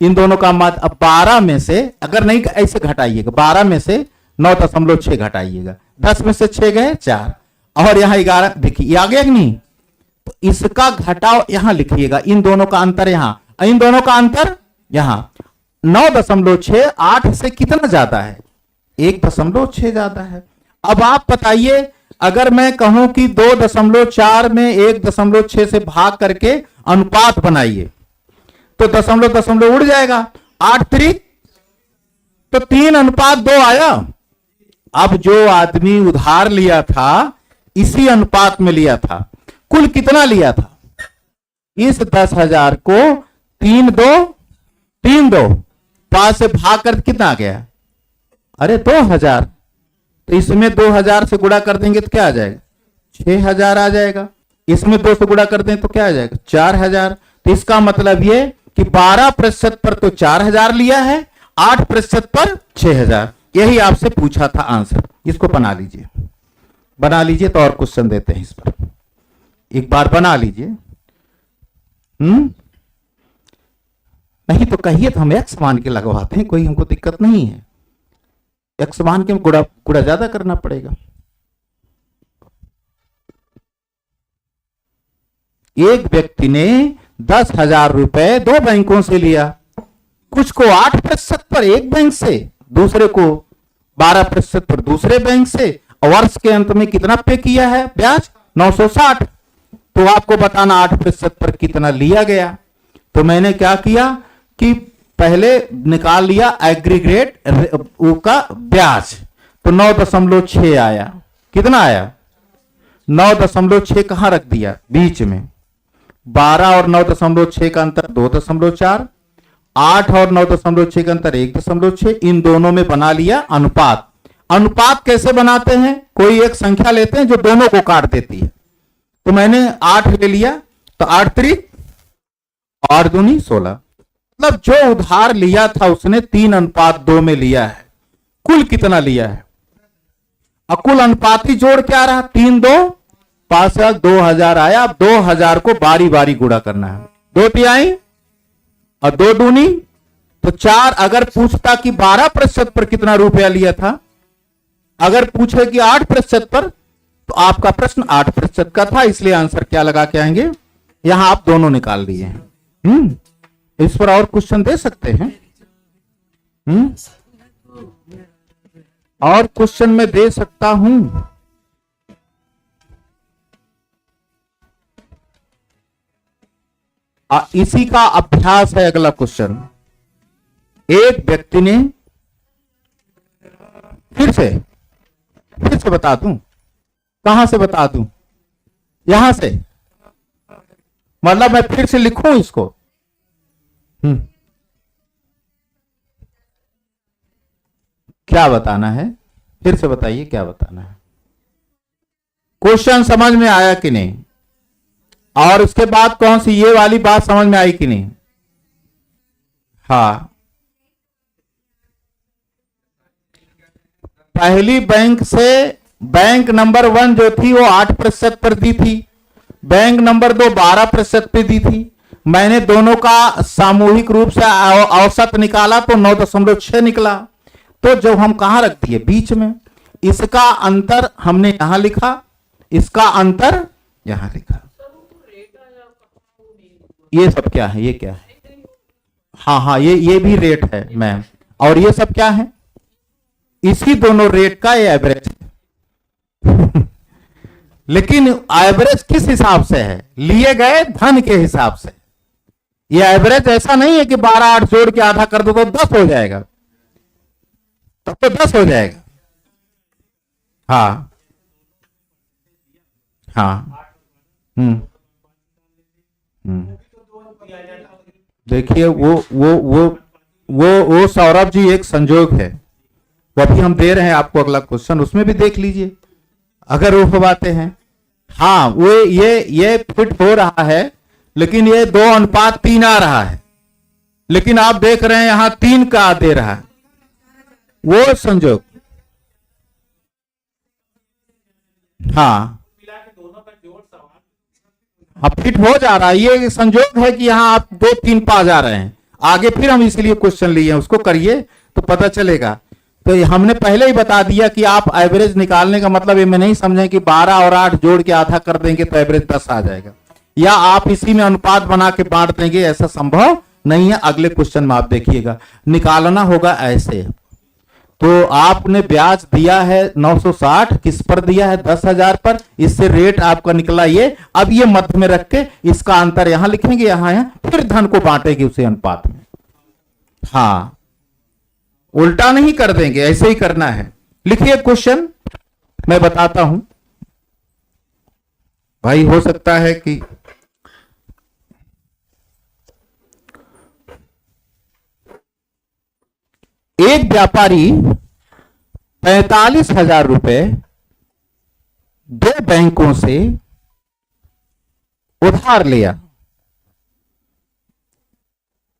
इन दोनों का माध्य। अब 12 में से, अगर नहीं ऐसे घटाइएगा, 12 में से 9.6 घटाइएगा, 10 में से 6 गए 4, और यहां 11। देखिए ये आ गया कि नहीं? तो इसका घटाव यहां लिखिएगा, इन दोनों का अंतर यहां, इन दोनों का अंतर यहां। 9.6 8 से कितना ज्यादा है? 1.6 ज्यादा है। अब आप बताइए, अगर मैं कहूं कि 2.4 में 1.6 से भाग करके अनुपात बनाइए, तो दशमलव उड़ जाएगा, 8 3, तो 3:2 आया। अब जो आदमी उधार लिया था इसी अनुपात में लिया था। कुल कितना लिया था? इस 10,000 को 5 से भाग कर कितना आ गया? अरे 2,000। तो इसमें 2,000 से गुणा कर देंगे तो क्या आ जाएगा? 6,000 आ जाएगा। इसमें 2 से गुणा कर दें तो क्या आ जाएगा? 4,000। तो इसका मतलब ये कि 12% पर तो 4,000 लिया है, 8% पर 6,000। यही आपसे पूछा था आंसर। इसको बना लीजिए, बना लीजिए तो और क्वेश्चन देते हैं इस पर। एक बार बना लीजिए। नहीं तो कहिए तो हम एक्स मान के लगवाते हैं, कोई हमको दिक्कत नहीं है। एक्स मान के गुड़ा ज्यादा करना पड़ेगा। एक व्यक्ति ने 10,000 रुपए 2 बैंकों से लिया। कुछ को 8% पर एक बैंक से, दूसरे को 12% पर दूसरे बैंक से। वर्ष के अंत में कितना पे किया है ब्याज? 960। तो आपको बताना 8% पर कितना लिया गया। तो मैंने क्या किया कि पहले निकाल लिया एग्रीगेट का ब्याज। तो 9.6 आया। कितना आया? 9.6 कहां रख दिया? बीच में। 12 और 9.6 का अंतर 2.4, 8 और 9.6 का अंतर 1.6। इन दोनों में बना लिया अनुपात। अनुपात कैसे बनाते हैं? कोई एक संख्या लेते हैं जो दोनों को काट देती है। तो मैंने 8 ले लिया, तो 8 त्रिक 8 दूनी 16। मतलब जो उधार लिया था उसने 3:2 में लिया है। कुल कितना लिया है? कुल अनुपाती जोड़ क्या रहा? 3 2 5 2,000 आया। अब 2,000 को बारी बारी गुणा करना है। 2 तिहाई और 2 दूनी तो 4। अगर पूछता कि 12% पर कितना रुपया लिया था, अगर पूछे कि 8% पर, तो आपका प्रश्न 8% का था, इसलिए आंसर क्या लगा के आएंगे? यहां आप दोनों निकाल लिए हैं। इस पर और क्वेश्चन दे सकते हैं। और क्वेश्चन में दे सकता हूं। इसी का अभ्यास है अगला क्वेश्चन। एक व्यक्ति ने, फिर से बता दूं, कहां से बता दूं? यहां से, मतलब मैं फिर से लिखूं इसको? क्या बताना है? फिर से बताइए क्या बताना है। क्वेश्चन समझ में आया कि नहीं? और उसके बाद कौन सी ये वाली बात समझ में आई कि नहीं? हाँ, पहली बैंक से बैंक नंबर 1 जो थी वो 8% पर दी थी, बैंक नंबर 2 12% पे दी थी। मैंने दोनों का सामूहिक रूप से औसत निकाला तो 9.6 निकला। तो जब हम कहां रख दिए? बीच में। इसका अंतर हमने यहां लिखा, इसका अंतर यहां लिखा। ये सब क्या है? ये क्या है? हाँ, ये भी रेट है मैम। और ये सब क्या है? इसी दोनों रेट का ये एवरेज है। लेकिन एवरेज किस हिसाब से है? लिए गए धन के हिसाब से। ये एवरेज ऐसा नहीं है कि 12 8 जोड़ के आधा कर दो तो 10 हो जाएगा, तब तो 10 हो जाएगा। हाँ, देखिए वो सौरभ जी एक संजोग है, वो अभी हम दे रहे हैं आपको अगला क्वेश्चन, उसमें भी देख लीजिए अगर वो बातें हैं। हाँ, वो ये फिट हो रहा है, लेकिन ये 2:3 आ रहा है, लेकिन आप देख रहे हैं यहां 3 का दे रहा है, वो संजोग। हाँ, अब फिट हो जा रहा है। ये संजोग है कि यहां आप 2 3 पा जा रहे हैं। आगे फिर हम इसलिए क्वेश्चन लिए हैं, उसको करिए तो पता चलेगा। तो हमने पहले ही बता दिया कि आप एवरेज निकालने का मतलब ये में नहीं समझें कि 12 और 8 जोड़ के आधा कर देंगे तो एवरेज 10 आ जाएगा, या आप इसी में अनुपात बना के बांट देंगे, ऐसा संभव नहीं है। अगले क्वेश्चन में आप देखिएगा, निकालना होगा ऐसे। तो आपने ब्याज दिया है 960, किस पर दिया है? 10,000 पर। इससे रेट आपका निकला ये। अब ये मध्य में रख के इसका अंतर यहां लिखेंगे, यहां फिर धन को बांटेंगे उसी अनुपात में। हाँ, उल्टा नहीं कर देंगे, ऐसे ही करना है। लिखिए क्वेश्चन, मैं बताता हूं। भाई हो सकता है कि एक व्यापारी 45,000 रुपए दो बैंकों से उधार लिया।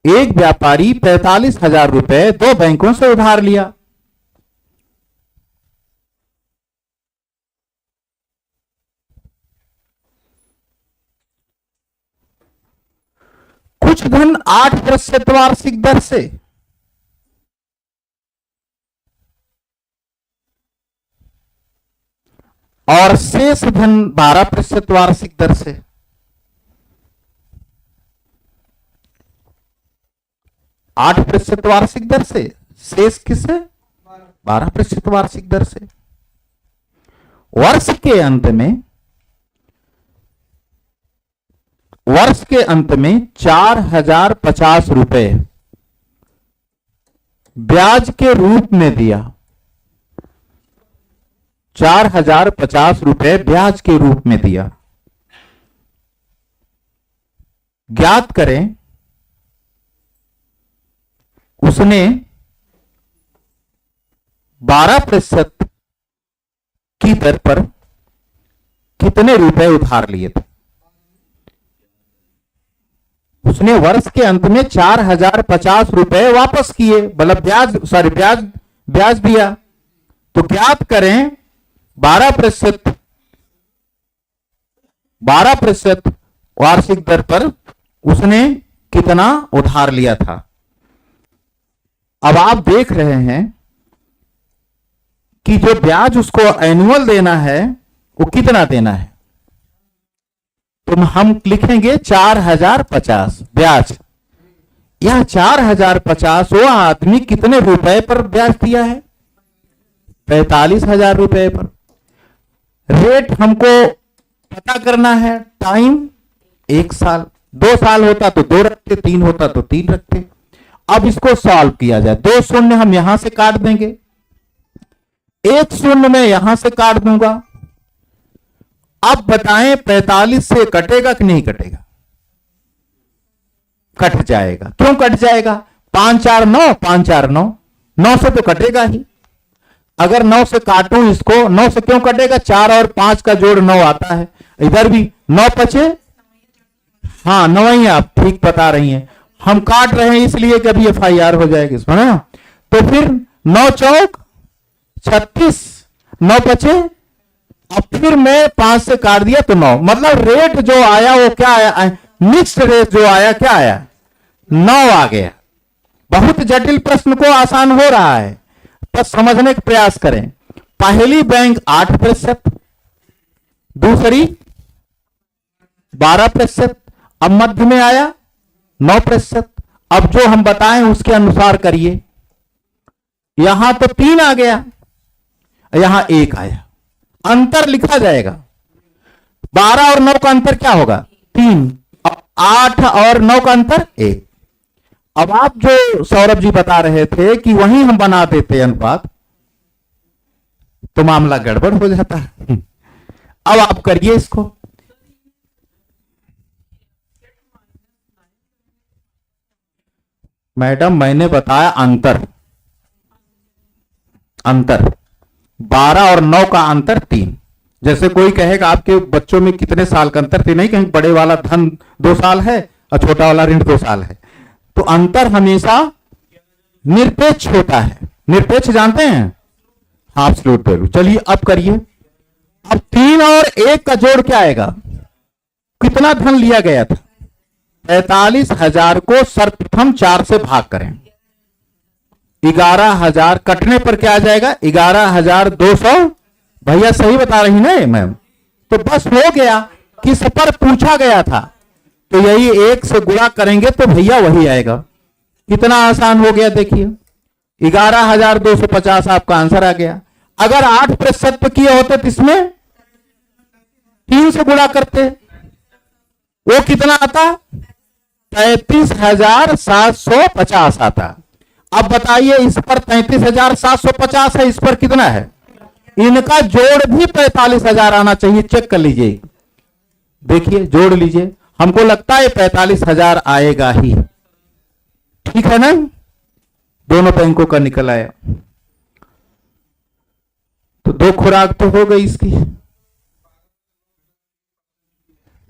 एक व्यापारी 45,000 रुपए दो बैंकों से उधार लिया। कुछ धन 8% वार्षिक दर से और शेष धन 12% वार्षिक दर से। 8% वार्षिक दर से, शेष किससे? 12% वार्षिक दर से। वर्ष के अंत में 4,050 रुपए ब्याज के रूप में दिया। 4,050 रुपए ब्याज के रूप में दिया। ज्ञात करें उसने 12% की दर पर कितने रुपए उधार लिए थे। उसने वर्ष के अंत में 4,050 रुपए वापस किए, मतलब ब्याज दिया। तो ज्ञात करें 12% वार्षिक दर पर उसने कितना उधार लिया था। अब आप देख रहे हैं कि जो ब्याज उसको एनुअल देना है वो कितना देना है। तो हम लिखेंगे 4,050 ब्याज। यह 4,050 वो आदमी कितने रुपए पर ब्याज दिया है? 45,000 रुपए पर। रेट हमको पता करना है। टाइम 1 साल, 2 साल होता तो 2 रखते, 3 होता तो 3 रखते। अब इसको सॉल्व किया जाए। 2 शून्य हम यहां से काट देंगे, 1 शून्य मैं यहां से काट दूंगा। अब बताएं 45 से कटेगा कि नहीं कटेगा? कट जाएगा। क्यों कट जाएगा? 5 4 9, 5 4 9, 9 से तो कटेगा ही। अगर 9 से काटूं इसको, 9 से क्यों कटेगा? 4 और 5 का जोड़ 9 आता है। इधर भी 9 बचे। हाँ 9 ही, आप ठीक बता रही हैं। हम काट रहे हैं इसलिए कभी FIR हो जाएगी इसमें ना। तो फिर 9 चौक 36, 9 बचे। अब फिर मैं 5 से काट दिया तो 9, मतलब रेट जो आया वो क्या आया? मिक्स्ड रेट जो आया क्या आया? 9 आ गया। बहुत जटिल प्रश्न को आसान हो रहा है, बस समझने का प्रयास करें। पहली बैंक 8%, दूसरी 12%, अब मध्य में आया 9%। अब जो हम बताएं उसके अनुसार करिए। यहां तो 3 आ गया, यहां 1 आया। अंतर लिखा जाएगा। 12 और 9 का अंतर क्या होगा? 3। 8 और 9 का अंतर 1। अब आप जो सौरभ जी बता रहे थे कि वहीं हम बना देते अनुपात, तो मामला गड़बड़ हो जाता है। अब आप करिए इसको। मैडम मैंने बताया अंतर 12 और 9 का अंतर 3। जैसे कोई कहेगा आपके बच्चों में कितने साल का अंतर थे, नहीं कहीं बड़े वाला धन 2 साल है और छोटा वाला ऋण 2 साल है। तो अंतर हमेशा निरपेक्ष होता है। निरपेक्ष जानते हैं? Absolute value. चलिए अब करिए। अब 3 और 1 का जोड़ क्या आएगा? कितना धन लिया गया था? 45,000 को सर्वप्रथम 4 से भाग करें। 11,000 कटने पर क्या आ जाएगा? 11,200। भैया सही बता रही ना मैम? तो बस हो गया। किस पर पूछा गया था, तो यही 1 से गुणा करेंगे तो भैया वही आएगा। कितना आसान हो गया देखिए। 11,250 आपका आंसर आ गया। अगर 8% किए होते तो इसमें 3 से गुणा करते, वो कितना आता? 33,750 आता। अब बताइए इस पर 33,750 है, इस पर कितना है? इनका जोड़ भी 45,000 आना चाहिए। चेक कर लीजिए। देखिए जोड़ लीजिए, हमको लगता है 45,000 आएगा ही, ठीक है ना, दोनों बैंकों का निकल आया। तो 2 खुराक तो हो गई इसकी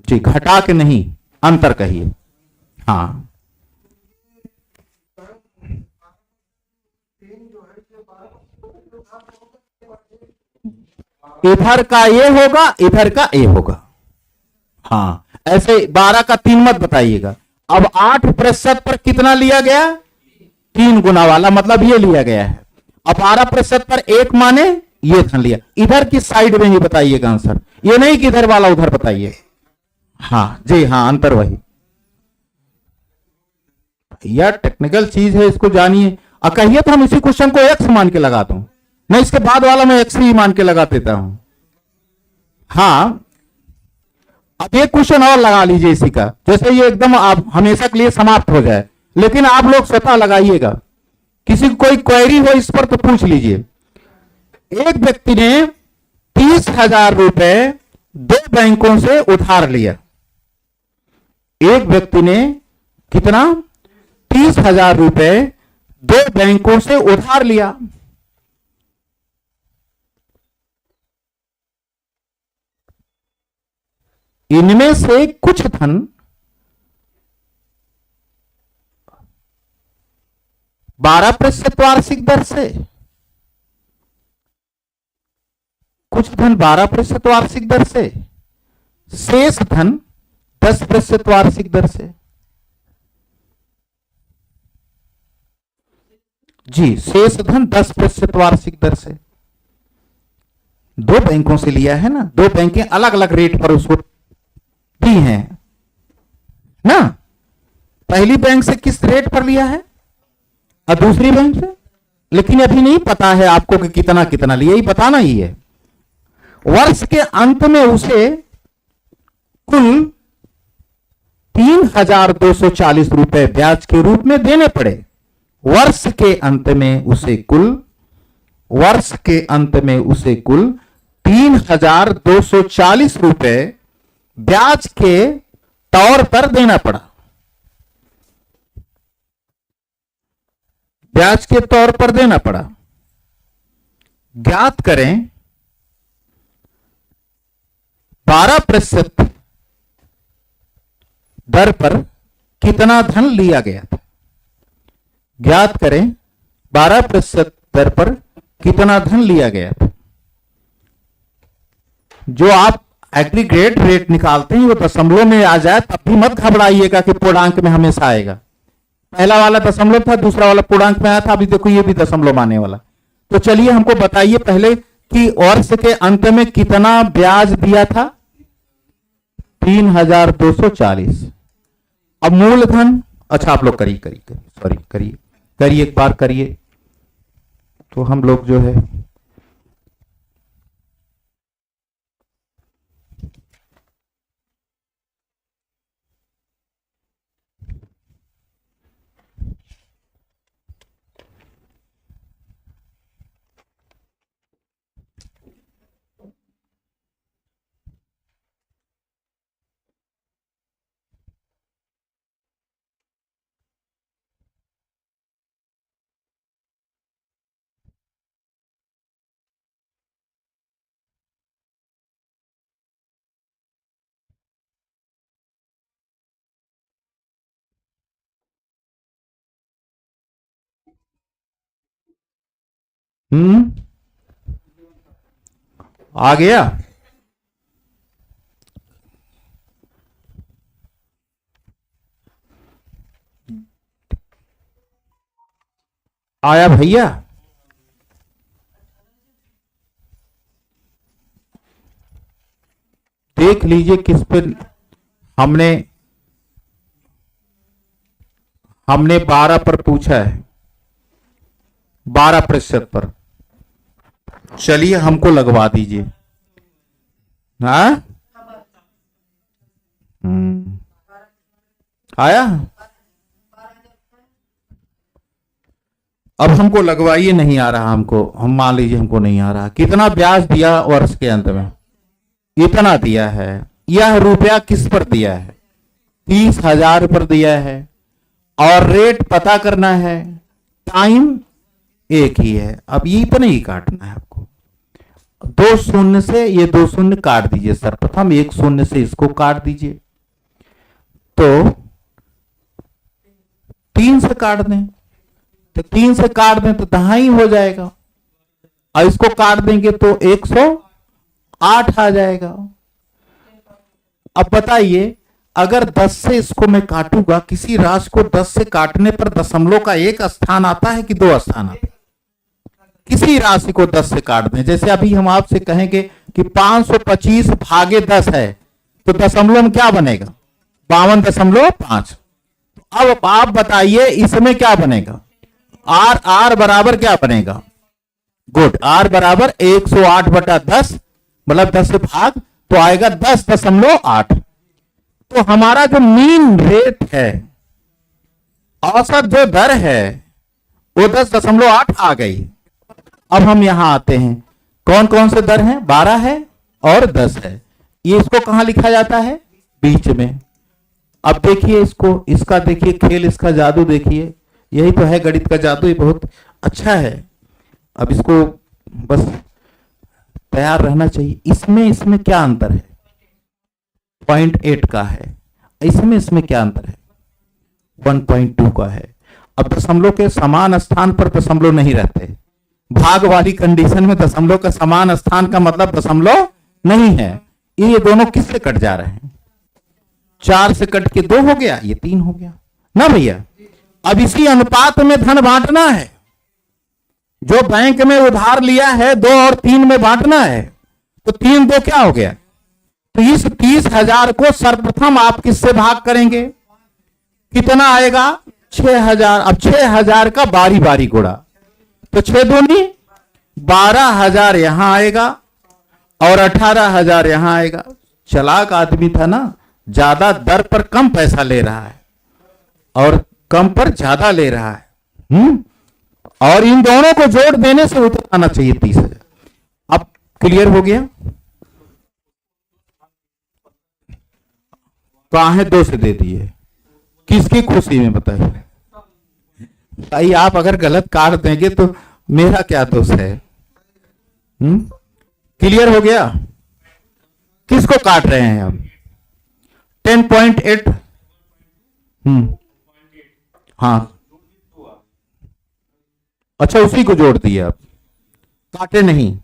जी, घटा के नहीं, अंतर कहिए। हाँ, इधर का ये होगा, इधर का ये होगा। हाँ, ऐसे 12 का 3 मत बताइएगा। अब 8% पर कितना लिया गया, 3 गुना वाला, मतलब ये लिया गया है। अब 12% पर 1 माने ये धन लिया, इधर की साइड में ही बताइएगा आंसर, ये नहीं कि इधर वाला उधर बताइए। हाँ जी, हाँ, अंतर वही। यह टेक्निकल चीज है, इसको जानिए। कहिए तो हम इसी क्वेश्चन को एक्स मान के लगाता हूं, नहीं इसके बाद वाला मैं एक्स ही मान के लगा देता हूं। हाँ, अब एक क्वेश्चन और लगा लीजिए इसी का, जैसे ये एकदम आप हमेशा के लिए समाप्त हो जाए, लेकिन आप लोग स्वतः लगाइएगा। किसी को कोई क्वेरी हो इस पर तो पूछ लीजिए। एक व्यक्ति ने 30,000 रुपए 2 बैंकों से उधार लिया। एक व्यक्ति ने कितना, 30,000 रुपए 2 बैंकों से उधार लिया। इनमें से कुछ धन 12% वार्षिक दर से, कुछ धन 12% वार्षिक दर से, शेष धन 10% वार्षिक दर से। जी, शेष धन 10% वार्षिक दर से। 2 बैंकों से लिया है ना, 2 बैंकें अलग अलग रेट पर उसको दी हैं ना। पहली बैंक से किस रेट पर लिया है और दूसरी बैंक से, लेकिन अभी नहीं पता है आपको कि कितना कितना लिया, ही बताना ही है। वर्ष के अंत में उसे कुल 3,240 रुपए ब्याज के रूप में देने पड़े। वर्ष के अंत में उसे कुल 3,240 रुपए ब्याज के तौर पर देना पड़ा। ब्याज के तौर पर देना पड़ा। ज्ञात करें 12% दर पर कितना धन लिया गया था। ज्ञात करें 12% दर पर कितना धन लिया गया था। जो आप एग्रीगेट रेट निकालते हैं वो दशमलव में आ जाए तब भी मत घबराइएगा कि पूर्णांक में हमेशा आएगा। पहला वाला दशमलव था, दूसरा वाला पूर्णांक में आया था, अभी देखो ये भी दशमलव आने वाला। तो चलिए हमको बताइए पहले कि वर्ष के अंत में कितना ब्याज दिया था, 3,240। अब मूलधन, अच्छा आप लोग करिए एक बार करिए, तो हम लोग जो है आ गया। आया भैया, देख लीजिए किस पे हमने 12 पर पूछा है, 12% पर। चलिए हमको लगवा दीजिए। हाँ, आया। अब हमको लगवाइए, नहीं आ रहा हमको, हम मान लीजिए हमको नहीं आ रहा। कितना ब्याज दिया वर्ष के अंत में, इतना दिया है। यह रुपया किस पर दिया है? 30,000 पर दिया है और रेट पता करना है, टाइम एक ही है। अब ये इतना ही काटना है आपको। 2 शून्य से ये 2 शून्य काट दीजिए सर्वप्रथम, 1 शून्य से इसको काट दीजिए, तो 3 से काट दें, तो 3 से काट दें तो 2.5 हो जाएगा, और इसको काट देंगे तो 108 आ जाएगा। अब बताइए, अगर 10 से इसको मैं काटूंगा, किसी राशि को 10 से काटने पर दशमलव का 1 स्थान आता है कि 2 स्थान आता है? किसी राशि को 10 से काट दें, जैसे अभी हम आपसे कहेंगे कि 525 भागे 10 है, तो दशमलव में क्या बनेगा? 52.5। अब आप बताइए इसमें क्या बनेगा? आर बराबर क्या बनेगा? गुड, आर बराबर 108/10, मतलब 10 से भाग तो आएगा 10.8। तो हमारा जो मीन रेट है, औसत जो दर है, वो 10.8 आ गई। अब हम यहां आते हैं, कौन कौन से दर हैं? 12 है और 10 है। ये इसको कहां लिखा जाता है? बीच में। अब देखिए इसको, इसका देखिए खेल, इसका जादू देखिए, यही तो है गणित का जादू, ये बहुत अच्छा है। अब इसको बस तैयार रहना चाहिए। इसमें क्या अंतर है? 0.8 का है। इसमें क्या अंतर है? 1.2 का है। अब दशमलव के समान स्थान पर दशमलव नहीं रहते। भाग वाली कंडीशन में दशमलव का समान स्थान का मतलब दशमलव नहीं है। ये दोनों किससे कट जा रहे हैं? 4 से कट के 2 हो गया, ये 3 हो गया ना भैया। अब इसी अनुपात में धन बांटना है। जो बैंक में उधार लिया है 2 और 3 में बांटना है, तो 3 2 क्या हो गया? तो इस 30,000 को सर्वप्रथम आप किससे भाग करेंगे? कितना आएगा? 6,000। अब 6,000 का बारी बारी गुणा, तो 6 दूनी 12,000 यहां आएगा और 18,000 यहां आएगा। चालाक आदमी था ना, ज्यादा दर पर कम पैसा ले रहा है और कम पर ज्यादा ले रहा है। और इन दोनों को जोड़ देने से उतर आना चाहिए 30,000। अब क्लियर हो गया? कहां है? 2 से दे दिए, किसकी खुशी में बताइए भाई। आप अगर गलत काट देंगे तो मेरा क्या दोष है? क्लियर हो गया? किसको काट रहे हैं हम? 10.8। हाँ, अच्छा, उसी को जोड़ दिए आप, काटे नहीं,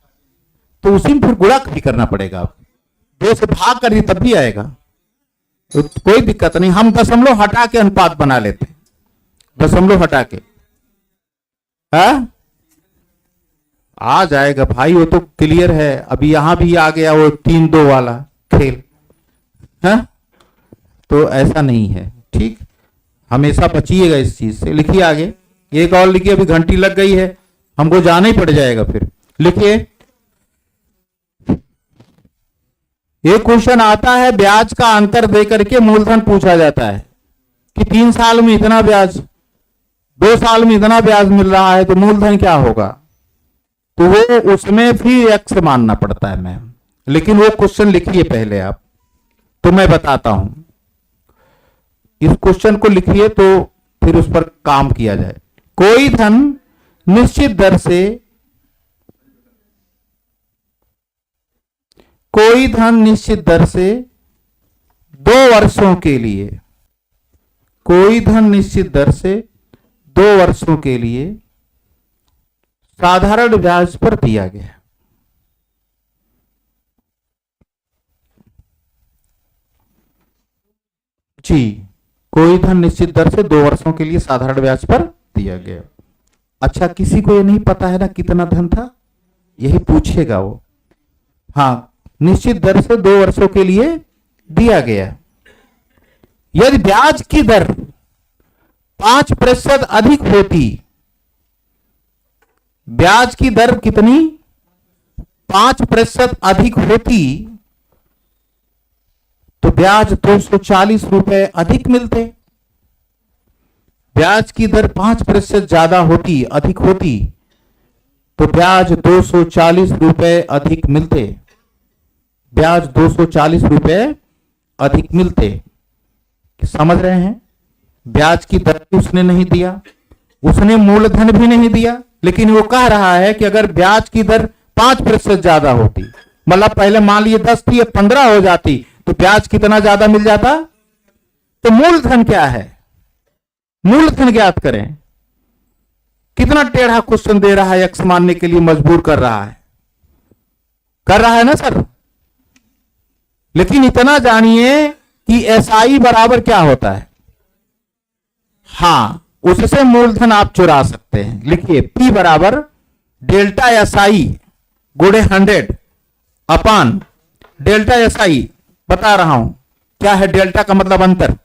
तो उसी में फिर गुणा भी करना पड़ेगा। आप 2 से भाग करिए तब भी आएगा, तो कोई दिक्कत नहीं। हम दशमलव हटा के अनुपात बना लेते हैं, दशमलव हटा के। हाँ, आ जाएगा भाई, वो तो क्लियर है। अभी यहां भी आ गया वो 3-2 वाला खेल है, तो ऐसा नहीं है। ठीक, हमेशा बचिएगा इस चीज से। लिखिए आगे, एक और लिखिए, अभी घंटी लग गई है, हमको जाना ही पड़ जाएगा फिर। लिखिए, एक क्वेश्चन आता है, ब्याज का अंतर देकर के मूलधन पूछा जाता है कि 3 साल में इतना ब्याज, 2 साल में इतना ब्याज मिल रहा है, तो मूलधन क्या होगा? तो वो उसमें भी एक्स मानना पड़ता है मैम। लेकिन वो क्वेश्चन लिखिए पहले आप, तो मैं बताता हूं। इस क्वेश्चन को लिखिए तो फिर उस पर काम किया जाए। कोई धन निश्चित दर से, कोई धन निश्चित दर से 2 वर्षों के लिए, कोई धन निश्चित दर से 2 वर्षों के लिए साधारण ब्याज पर दिया गया। जी, कोई धन निश्चित दर से 2 वर्षों के लिए साधारण ब्याज पर दिया गया। अच्छा, किसी को ये नहीं पता है ना कितना धन था? यही पूछेगा वो। हाँ, निश्चित दर से 2 वर्षों के लिए दिया गया। यदि ब्याज की दर 5% अधिक होती, ब्याज की दर कितनी? 5% अधिक होती, तो ब्याज 240 रुपए अधिक मिलते। ब्याज की दर 5% ज्यादा होती, अधिक होती, तो ब्याज 240 रुपए अधिक मिलते। ब्याज 240 रुपए अधिक मिलते। समझ रहे हैं? ब्याज की दर भी उसने नहीं दिया, उसने मूलधन भी नहीं दिया, लेकिन वो कह रहा है कि अगर ब्याज की दर 5% ज्यादा होती, मतलब पहले मान लीजिए 10 थी, 15 हो जाती, तो ब्याज कितना ज्यादा मिल जाता। तो मूलधन क्या है? मूलधन ज्ञात करें। कितना टेढ़ा क्वेश्चन दे रहा है, एक्स मानने के लिए मजबूर कर रहा है ना सर। लेकिन इतना जानिए कि एसआई बराबर क्या होता है। हां, उससे मूलधन आप चुरा सकते हैं। लिखिए पी बराबर डेल्टा एसआई गुणे 100 अपान डेल्टा एसआई। बता रहा हूं क्या है डेल्टा का मतलब अंतर,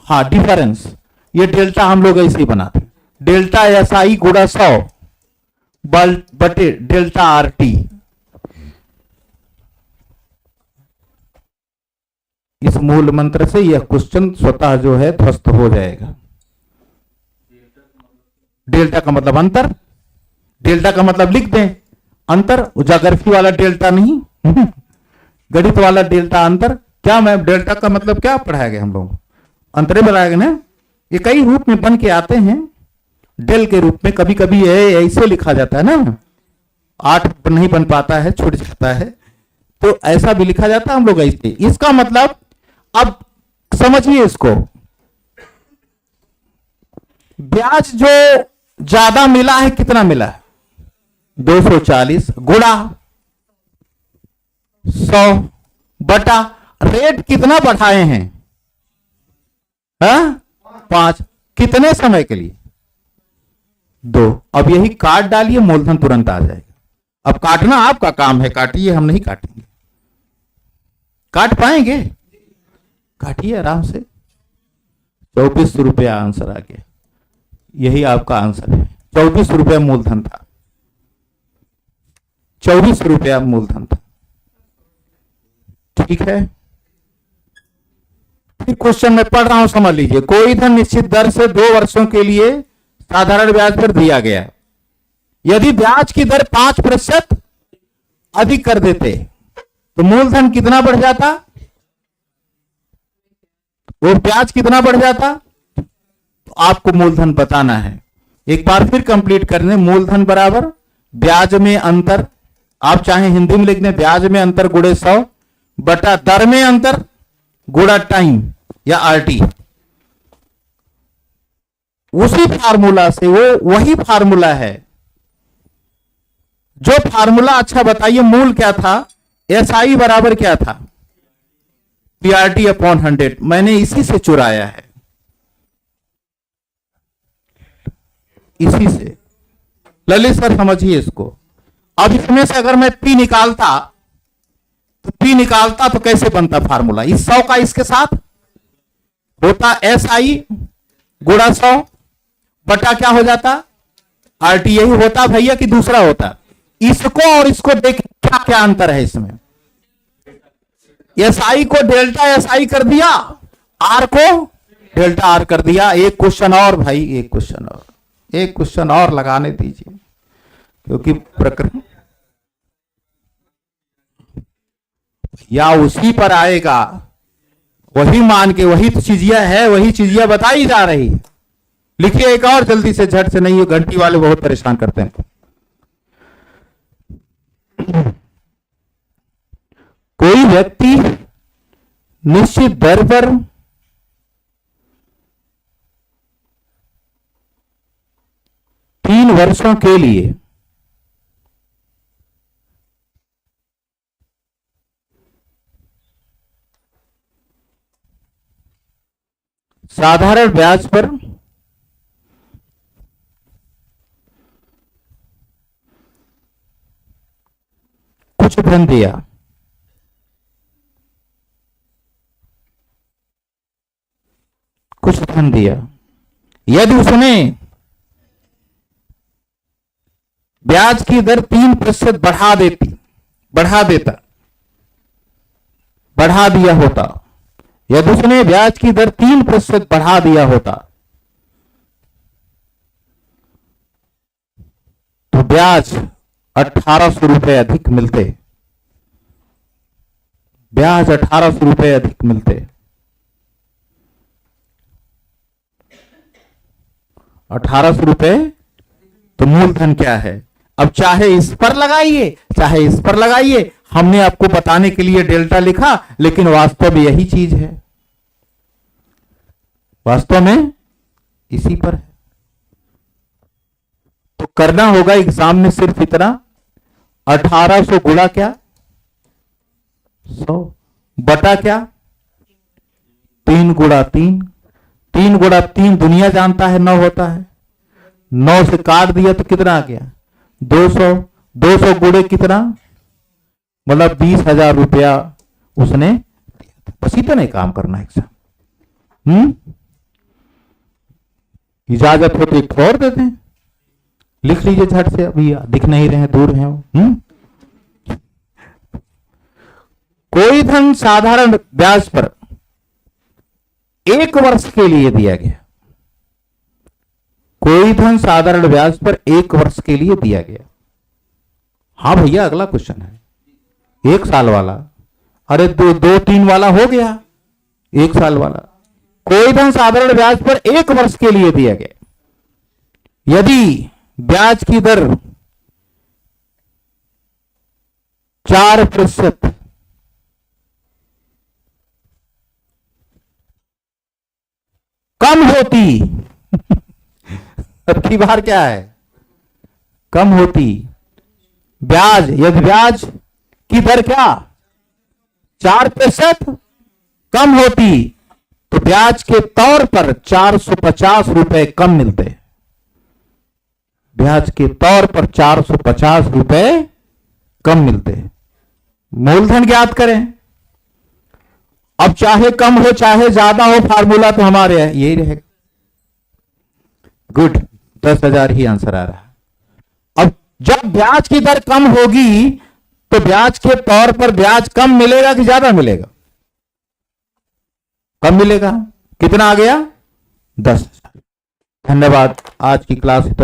हाँ डिफरेंस। ये डेल्टा हम लोग ऐसे ही बनाते, डेल्टा एसआई गुणा 100 बटे डेल्टा आरटी। इस मूल मंत्र से यह क्वेश्चन स्वतः जो है ध्वस्त हो जाएगा। डेल्टा का मतलब अंतर, डेल्टा का मतलब लिख दें अंतर, ज्योग्राफी वाला डेल्टा नहीं गणित वाला डेल्टा अंतर। क्या मैम डेल्टा का मतलब क्या पढ़ाया गया हम लोग, अंतरे बनाया गया ना। ये कई रूप में बन के आते हैं, डेल के रूप में, कभी कभी ऐसे लिखा जाता है ना, 8 नहीं बन पाता है, छूट जाता है, तो ऐसा भी लिखा जाता है हम लोग ऐसे। इसका मतलब अब समझिए इसको, ब्याज जो ज्यादा मिला है कितना मिला है 240 गुणा 100 बटा रेट कितना बढ़ाए हैं, हाँ 5, कितने समय के लिए 2। अब यही काट डालिए, मूलधन तुरंत आ जाएगा। अब काटना आपका काम है, काटिए, हम नहीं काटेंगे। काट पाएंगे? काटिए आराम से। 24 रुपया आंसर आ गया, यही आपका आंसर है। 24 रुपया मूलधन था, 24 रुपया मूलधन था, ठीक है। फिर क्वेश्चन में पढ़ रहा हूं, समझ लीजिए। कोई धन निश्चित दर से 2 वर्षों के लिए साधारण ब्याज पर दिया गया, यदि ब्याज की दर 5% अधिक कर देते तो मूलधन कितना बढ़ जाता, वो ब्याज कितना बढ़ जाता, तो आपको मूलधन बताना है। एक बार फिर कंप्लीट करने, मूलधन बराबर ब्याज में अंतर, आप चाहे हिंदी में लिख दें, ब्याज में अंतर गुणे 100 बटा दर में अंतर गुणा टाइम या आरटी। उसी फार्मूला से, वो वही फार्मूला है जो फार्मूला, अच्छा बताइए मूल क्या था, एसआई बराबर क्या था, पीआरटी अपॉन 100। मैंने इसी से चुराया है, इसी से। ललित सर समझिए इसको। अब इसमें से अगर मैं पी निकालता तो कैसे बनता फार्मूला, इस 100 का इसके साथ होता एसआई गुणा 100 बटा क्या हो जाता आरटी। यही होता भैया कि दूसरा होता, इसको और इसको देख क्या क्या अंतर है इसमें। एसआई को डेल्टा एसआई कर दिया, आर को डेल्टा आर कर दिया। एक क्वेश्चन और भाई, एक क्वेश्चन और लगाने दीजिए, क्योंकि प्रकरण या उसी पर आएगा, वही मान के, वही तो चीजिया है, वही चीजिया बताई जा रही। लिखिए एक और जल्दी से, झट से नहीं, घंटी वाले बहुत परेशान करते हैं। कोई व्यक्ति निश्चित दर पर तीन वर्षों के लिए साधारण ब्याज पर कुछ धन दिया, यदि उसने ब्याज की दर 3% बढ़ा दिया होता, यदि उसने ब्याज की दर 3% बढ़ा दिया होता, तो ब्याज 1800 रुपए अधिक मिलते। ब्याज 1800 रुपए अधिक मिलते। 1800 रुपए। तो मूलधन क्या है? अब चाहे इस पर लगाइए चाहे इस पर लगाइए, हमने आपको बताने के लिए डेल्टा लिखा, लेकिन वास्तव में यही चीज है, वास्तव में इसी पर है। तो करना होगा एग्जाम में सिर्फ इतना, 1800 गुणा क्या 100 बटा क्या 3 गुणा 3, 3 गुणा 3 दुनिया जानता है 9 होता है, 9 से काट दिया तो कितना आ गया 200, 200 गुणे कितना, मतलब 20,000 रुपया उसने दिया। बस इतना ही काम करना है एग्जाम। इजाजत हो तो एक और देते हैं, लिख लीजिए झट से, अभी दिख नहीं रहे, दूर हैं वो। कोई धन साधारण ब्याज पर 1 वर्ष के लिए दिया गया, कोई धन साधारण ब्याज पर 1 वर्ष के लिए दिया गया। हाँ भैया, अगला क्वेश्चन है 1 साल वाला, अरे 2-3 वाला हो गया, 1 साल वाला। कोई धन साधारण ब्याज पर 1 वर्ष के लिए दिया गया, यदि ब्याज की दर 4% कम होती अब की बार क्या है, कम होती ब्याज, यदि ब्याज की दर क्या 4% कम होती तो ब्याज के तौर पर 450 रुपए कम मिलते, ब्याज के तौर पर 450 रुपए कम मिलते। मूलधन ज्ञात करें। अब चाहे कम हो चाहे ज्यादा हो, फार्मूला तो हमारे है, यही रहेगा। गुड, 10,000 ही आंसर आ रहा है। अब जब ब्याज की दर कम होगी तो ब्याज के तौर पर ब्याज कम मिलेगा कि ज्यादा मिलेगा? कम मिलेगा। कितना आ गया? 10,000। धन्यवाद। आज की क्लास इतना।